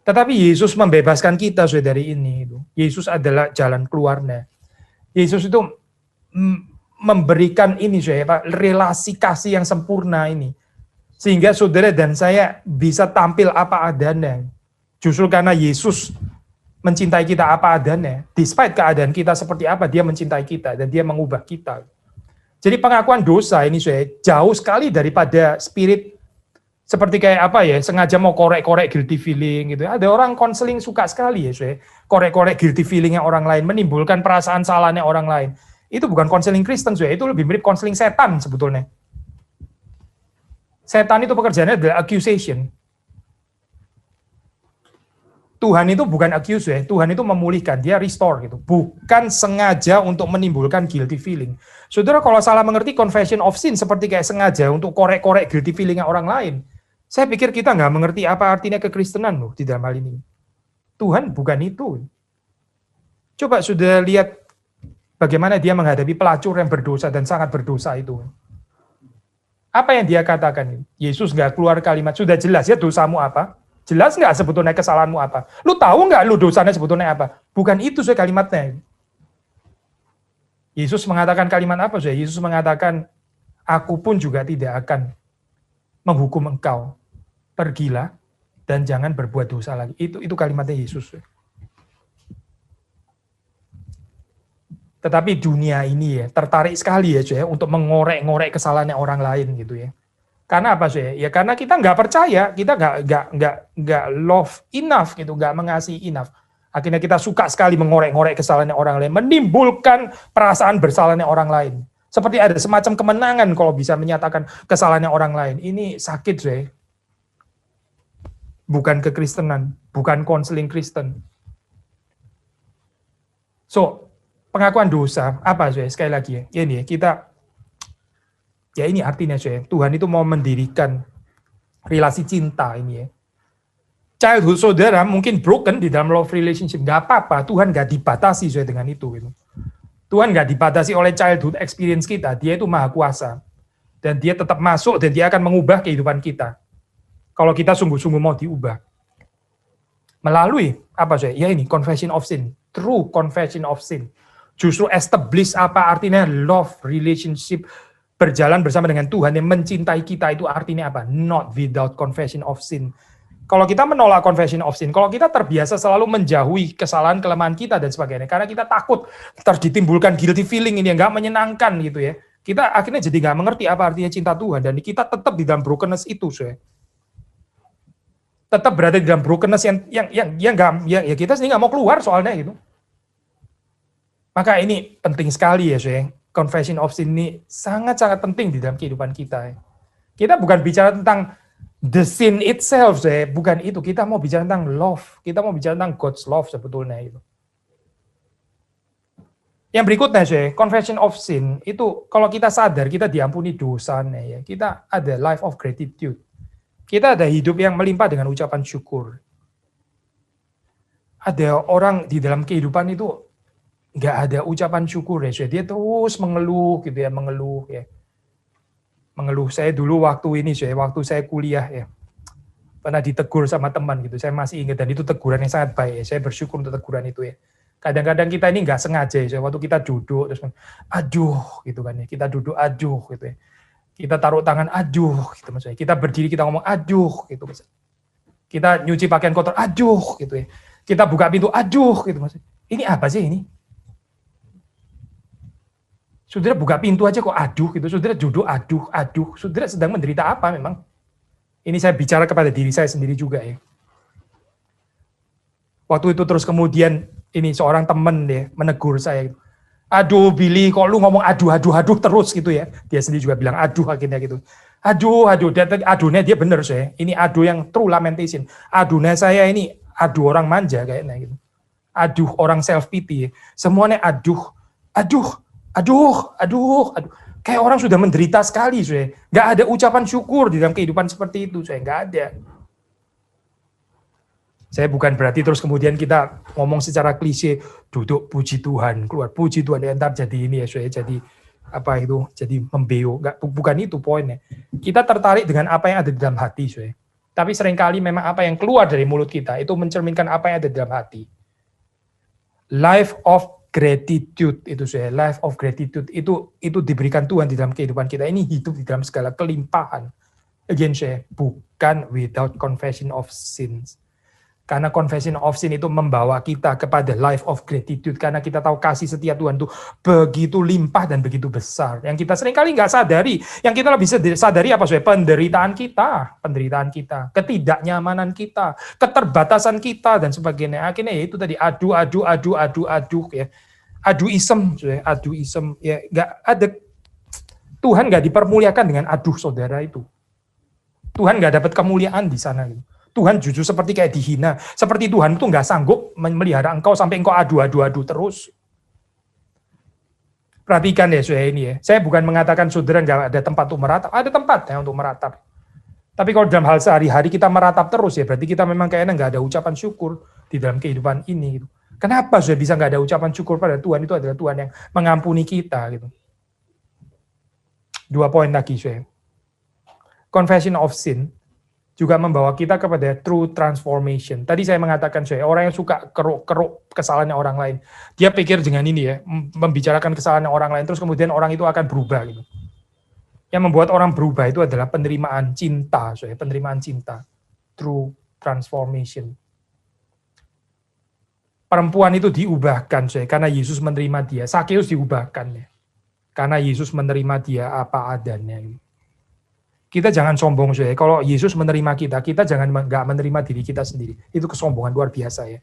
Tetapi Yesus membebaskan kita dari ini. Yesus adalah jalan keluarnya. Yesus itu memberikan ini, relasi kasih yang sempurna ini. Sehingga saudara dan saya bisa tampil apa adanya. Justru karena Yesus mencintai kita apa adanya. Despite keadaan kita seperti apa, dia mencintai kita dan dia mengubah kita. Jadi pengakuan dosa ini jauh sekali daripada spirit seperti kayak apa ya, sengaja mau korek-korek guilty feeling gitu. Ada orang konseling suka sekali ya, korek-korek guilty feelingnya orang lain, menimbulkan perasaan salahnya orang lain. Itu bukan konseling Kristen, itu lebih mirip konseling setan sebetulnya. Setan itu pekerjaannya adalah accusation. Tuhan itu bukan accuse, Tuhan itu memulihkan, dia restore gitu. Bukan sengaja untuk menimbulkan guilty feeling. Saudara kalau salah mengerti confession of sin seperti kayak sengaja untuk korek-korek guilty feelingnya orang lain, saya pikir kita nggak mengerti apa artinya kekristenan loh di dalam hal ini. Tuhan bukan itu. Coba sudah lihat bagaimana dia menghadapi pelacur yang berdosa dan sangat berdosa itu. Apa yang dia katakan? Yesus nggak keluar kalimat, sudah jelas ya dosamu apa? Jelas nggak sebetulnya kesalahanmu apa? Lu tahu nggak lu dosanya sebetulnya apa? Bukan itu kalimatnya. Yesus mengatakan kalimat apa? Yesus mengatakan, aku pun juga tidak akan menghukum engkau. Pergilah dan jangan berbuat dosa lagi. Itu kalimatnya Yesus. Tetapi dunia ini ya tertarik sekali ya untuk mengorek-ngorek kesalahannya orang lain gitu ya. Karena apa ya karena kita nggak percaya, kita nggak love enough gitu, nggak mengasihi enough. Akhirnya kita suka sekali mengorek-ngorek kesalahannya orang lain, menimbulkan perasaan bersalahnya orang lain. Seperti ada semacam kemenangan kalau bisa menyatakan kesalahannya orang lain. Ini sakit, bukan kekristenan, bukan konseling Kristen. So, pengakuan dosa apa, sekali lagi ya, ini kita. Ya ini artinya Tuhan itu mau mendirikan relasi cinta ini ya. Childhood saudara mungkin broken di dalam love relationship, nggak apa-apa, Tuhan nggak dibatasi dengan itu gitu. Tuhan nggak dibatasi oleh childhood experience kita, dia itu maha kuasa. Dan dia tetap masuk dan dia akan mengubah kehidupan kita. Kalau kita sungguh-sungguh mau diubah. Melalui apa saya? Ya ini confession of sin, true confession of sin. Justru establish apa artinya love relationship, berjalan bersama dengan Tuhan yang mencintai kita itu artinya apa? Not without confession of sin. Kalau kita menolak confession of sin, kalau kita terbiasa selalu menjauhi kesalahan, kelemahan kita dan sebagainya, karena kita takut ditimbulkan guilty feeling ini yang nggak menyenangkan gitu ya, kita akhirnya jadi nggak mengerti apa artinya cinta Tuhan, dan kita tetap di dalam brokenness itu, saya. Tetap berada di dalam brokenness yang kita sendiri nggak mau keluar soalnya gitu. Maka ini penting sekali ya, saya. Confession of sin ini sangat-sangat penting di dalam kehidupan kita. Ya. Kita bukan bicara tentang the sin itself, bukan itu. Kita mau bicara tentang love. Kita mau bicara tentang God's love sebetulnya itu. Yang berikutnya, confession of sin itu kalau kita sadar kita diampuni dosanya, ya. Kita ada life of gratitude. Kita ada hidup yang melimpah dengan ucapan syukur. Ada orang di dalam kehidupan itu nggak ada ucapan syukur, ya. Dia terus mengeluh gitu ya, mengeluh ya. Mengeluh. Saya dulu waktu saya kuliah ya, pernah ditegur sama teman gitu, saya masih ingat, dan itu teguran yang sangat baik ya. Saya bersyukur untuk teguran itu ya. Kadang-kadang kita ini nggak sengaja ya, waktu kita duduk terus aduh gitu kan ya, kita duduk aduh gitu ya, kita taruh tangan aduh gitu maksudnya, kita berdiri kita ngomong aduh gitu maksudnya, kita nyuci pakaian kotor aduh gitu ya, kita buka pintu aduh gitu maksudnya, ini apa sih ini? Saudara buka pintu aja kok aduh gitu, saudara duduk aduh, saudara sedang menderita apa memang? Ini saya bicara kepada diri saya sendiri juga ya. Waktu itu terus kemudian ini seorang teman deh menegur saya gitu. Aduh Billy, kok lu ngomong aduh terus gitu ya. Dia sendiri juga bilang aduh akhirnya gitu. Aduhnya dia bener saya. Ini aduh yang true lamentation. Aduhnya saya ini aduh orang manja kayaknya gitu. Aduh orang self pity. Semuanya aduh. Kayak orang sudah menderita sekali, saya. Nggak ada ucapan syukur di dalam kehidupan seperti itu, saya. Nggak ada. Saya bukan berarti terus kemudian kita ngomong secara klise, duduk puji Tuhan, keluar puji Tuhan, entar jadi ini ya, saya. Jadi apa itu? Jadi membeo. Nggak, bukan itu poinnya. Kita tertarik dengan apa yang ada di dalam hati, saya. Tapi seringkali memang apa yang keluar dari mulut kita itu mencerminkan apa yang ada di dalam hati. Life of gratitude itu saya, life of gratitude itu diberikan Tuhan di dalam kehidupan kita. Ini hidup di dalam segala kelimpahan. Again saya, bukan without confession of sins. Karena confession of sin itu membawa kita kepada life of gratitude. Karena kita tahu kasih setia Tuhan itu begitu limpah dan begitu besar. Yang kita seringkali nggak sadari. Yang kita lebih sadari apa saya? Penderitaan kita, ketidaknyamanan kita, keterbatasan kita dan sebagainya. Akhirnya ya itu tadi aduh ya. Aduism ya, nggak ada. Tuhan nggak dipermuliakan dengan aduh saudara itu. Tuhan nggak dapat kemuliaan di sana gitu. Tuhan jujur seperti kayak dihina. Seperti Tuhan itu nggak sanggup memelihara engkau sampai engkau adu terus. Perhatikan ya saudara ini ya. Saya bukan mengatakan saudara nggak ada tempat untuk meratap. Ada tempat ya untuk meratap. Tapi kalau dalam hal sehari-hari kita meratap terus ya, berarti kita memang kayaknya nggak ada ucapan syukur di dalam kehidupan ini. Gitu. Kenapa saudara bisa nggak ada ucapan syukur pada Tuhan? Itu adalah Tuhan yang mengampuni kita. Gitu. 2 poin lagi saudara. Confession of sin juga membawa kita kepada true transformation. Tadi saya mengatakan, orang yang suka keruk kesalahannya orang lain, dia pikir dengan ini ya, membicarakan kesalahan orang lain, terus kemudian orang itu akan berubah. Gitu. Yang membuat orang berubah itu adalah penerimaan cinta, penerimaan cinta, true transformation. Perempuan itu diubahkan, karena Yesus menerima dia. Sakeus diubahkan, ya, karena Yesus menerima dia apa adanya. Gitu. Kita jangan sombong, saudara. Kalau Yesus menerima kita jangan nggak menerima diri kita sendiri. Itu kesombongan luar biasa ya.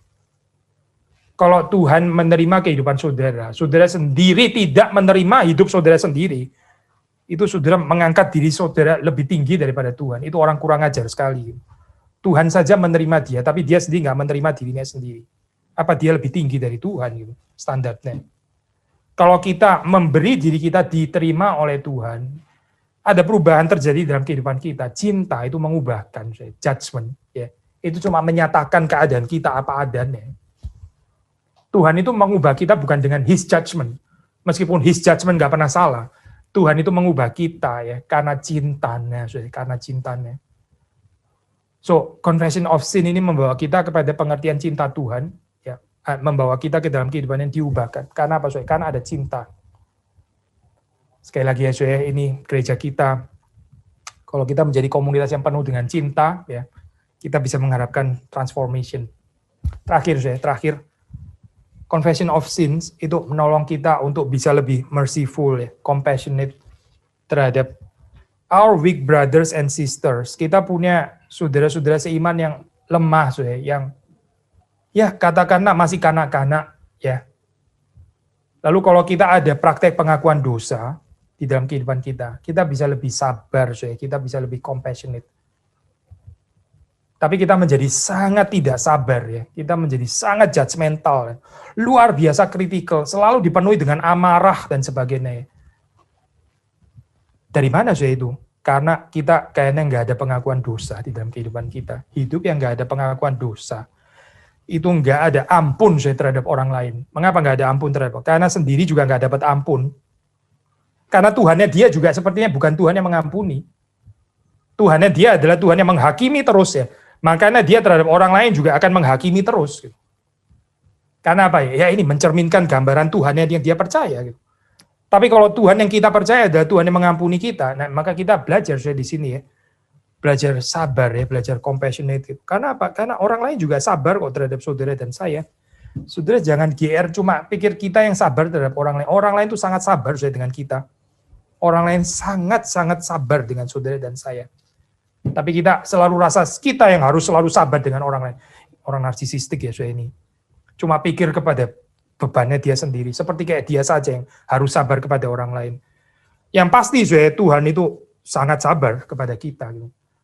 Kalau Tuhan menerima kehidupan saudara sendiri tidak menerima hidup saudara sendiri, itu saudara mengangkat diri saudara lebih tinggi daripada Tuhan. Itu orang kurang ajar sekali. Tuhan saja menerima dia, tapi dia sendiri nggak menerima dirinya sendiri. Apa dia lebih tinggi dari Tuhan? Gitu, standarnya. Kalau kita memberi diri kita diterima oleh Tuhan, ada perubahan terjadi dalam kehidupan kita. Cinta itu mengubahkan, judgment. Ya. Itu cuma menyatakan keadaan kita apa adanya. Tuhan itu mengubah kita bukan dengan his judgment. Meskipun his judgment nggak pernah salah. Tuhan itu mengubah kita ya karena cintanya, karena cintanya. So, confession of sin ini membawa kita kepada pengertian cinta Tuhan, ya, membawa kita ke dalam kehidupan yang diubahkan. Karena apa, saudara? Karena ada cinta. Sekali lagi ya, saudara, ini gereja kita. Kalau kita menjadi komunitas yang penuh dengan cinta, ya, kita bisa mengharapkan transformation. Terakhir, confession of sins itu menolong kita untuk bisa lebih merciful, ya, compassionate terhadap our weak brothers and sisters. Kita punya saudara-saudara seiman yang lemah, saudara, yang ya katakanlah masih kanak-kanak, ya. Lalu kalau kita ada praktek pengakuan dosa di dalam kehidupan kita, kita bisa lebih sabar, saudara, kita bisa lebih compassionate. Tapi kita menjadi sangat tidak sabar, ya. Kita menjadi sangat judgmental, ya. Luar biasa kritikal, selalu dipenuhi dengan amarah dan sebagainya. Dari mana saudara itu? Karena kita kayaknya nggak ada pengakuan dosa di dalam kehidupan kita. Hidup yang nggak ada pengakuan dosa, itu nggak ada ampun saudara terhadap orang lain. Mengapa nggak ada ampun terhadap? Karena sendiri juga nggak dapat ampun. Karena Tuhannya dia juga sepertinya bukan Tuhan yang mengampuni. Tuhannya dia adalah Tuhan yang menghakimi terus, ya. Makanya dia terhadap orang lain juga akan menghakimi terus. Gitu. Karena apa ya? Ya ini mencerminkan gambaran Tuhannya yang dia percaya. Gitu. Tapi kalau Tuhan yang kita percaya adalah Tuhan yang mengampuni kita, nah, maka kita belajar di sini, ya. Belajar sabar, ya, belajar compassionate. Gitu. Karena apa? Karena orang lain juga sabar kok terhadap saudara dan saya. Saudara jangan GR cuma pikir kita yang sabar terhadap orang lain. Orang lain itu sangat sabar dengan kita. Orang lain sangat-sangat sabar dengan saudara dan saya. Tapi kita selalu rasa kita yang harus selalu sabar dengan orang lain. Orang narsisistik ya saudara ini. Cuma pikir kepada bebannya dia sendiri. Seperti kayak dia saja yang harus sabar kepada orang lain. Yang pasti saudara, Tuhan itu sangat sabar kepada kita.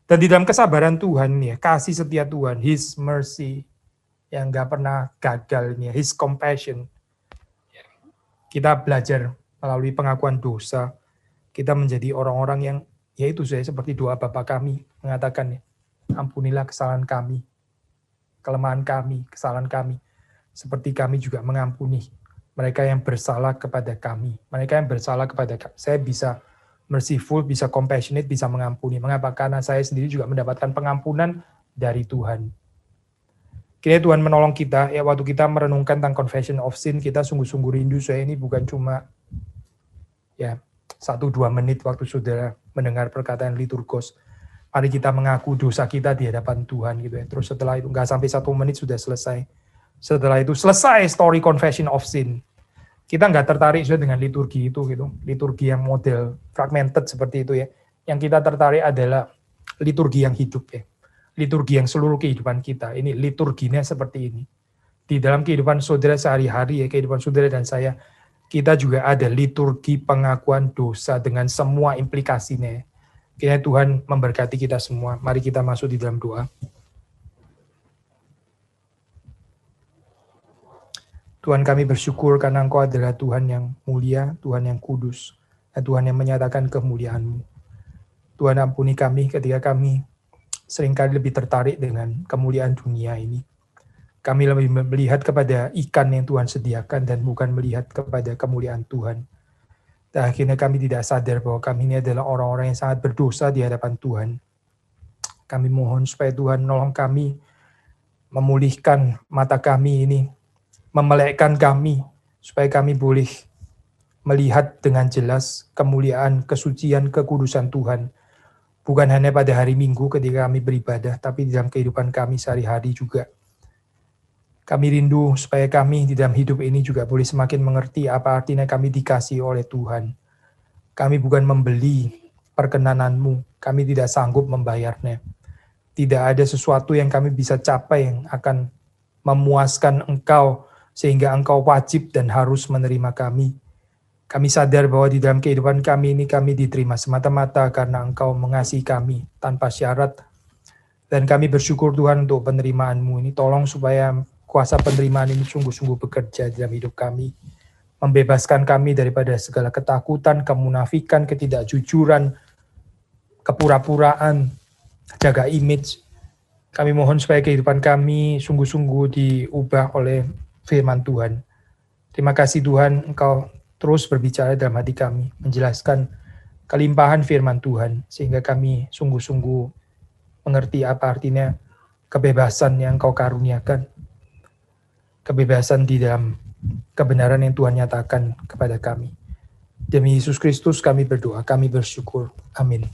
Dan di dalam kesabaran Tuhan, ya, kasih setia Tuhan, His mercy, yang gak pernah gagal, ya, His compassion. Kita belajar melalui pengakuan dosa. Kita menjadi orang-orang yang yaitu saya seperti doa Bapa kami mengatakan, ya, ampunilah kesalahan kami, kelemahan kami, kesalahan kami, seperti kami juga mengampuni mereka yang bersalah kepada kami. Mereka yang bersalah kepada kami. Saya bisa merciful, bisa compassionate, bisa mengampuni. Mengapa? Karena saya sendiri juga mendapatkan pengampunan dari Tuhan. Kiranya Tuhan menolong kita, ya, waktu kita merenungkan tentang confession of sin, kita sungguh-sungguh rindu saya ini bukan cuma ya 1-2 menit waktu saudara mendengar perkataan liturgos. Mari kita mengaku dosa kita di hadapan Tuhan gitu, ya. Terus setelah itu nggak sampai 1 menit sudah selesai. Setelah itu selesai story confession of sin. Kita nggak tertarik sudah dengan liturgi itu gitu. Liturgi yang model fragmented seperti itu, ya. Yang kita tertarik adalah liturgi yang hidup, ya. Liturgi yang seluruh kehidupan kita. Ini liturginya seperti ini. Di dalam kehidupan saudara sehari-hari, ya, kehidupan saudara dan saya, kita juga ada liturgi pengakuan dosa dengan semua implikasinya. Kiranya Tuhan memberkati kita semua. Mari kita masuk di dalam doa. Tuhan, kami bersyukur karena Engkau adalah Tuhan yang mulia, Tuhan yang kudus, dan Tuhan yang menyatakan kemuliaan-Mu. Tuhan, ampuni kami ketika kami seringkali lebih tertarik dengan kemuliaan dunia ini. Kami lebih melihat kepada ikan yang Tuhan sediakan dan bukan melihat kepada kemuliaan Tuhan. Dan akhirnya kami tidak sadar bahwa kami ini adalah orang-orang yang sangat berdosa di hadapan Tuhan. Kami mohon supaya Tuhan menolong kami, memulihkan mata kami ini, memelekkan kami, supaya kami boleh melihat dengan jelas kemuliaan, kesucian, kekudusan Tuhan. Bukan hanya pada hari Minggu ketika kami beribadah, tapi di dalam kehidupan kami sehari-hari juga. Kami rindu supaya kami di dalam hidup ini juga boleh semakin mengerti apa artinya kami dikasihi oleh Tuhan. Kami bukan membeli perkenanan-Mu, kami tidak sanggup membayarnya. Tidak ada sesuatu yang kami bisa capai yang akan memuaskan Engkau, sehingga Engkau wajib dan harus menerima kami. Kami sadar bahwa di dalam kehidupan kami ini kami diterima semata-mata karena Engkau mengasihi kami tanpa syarat. Dan kami bersyukur Tuhan untuk penerimaan-Mu ini. Tolong supaya kuasa penerimaan ini sungguh-sungguh bekerja dalam hidup kami. Membebaskan kami daripada segala ketakutan, kemunafikan, ketidakjujuran, kepura-puraan, jaga image. Kami mohon supaya kehidupan kami sungguh-sungguh diubah oleh firman Tuhan. Terima kasih Tuhan, Engkau terus berbicara dalam hati kami, menjelaskan kelimpahan firman Tuhan, sehingga kami sungguh-sungguh mengerti apa artinya kebebasan yang Kau karuniakan. Kebebasan di dalam kebenaran yang Tuhan nyatakan kepada kami. Demi Yesus Kristus kami berdoa, kami bersyukur. Amin.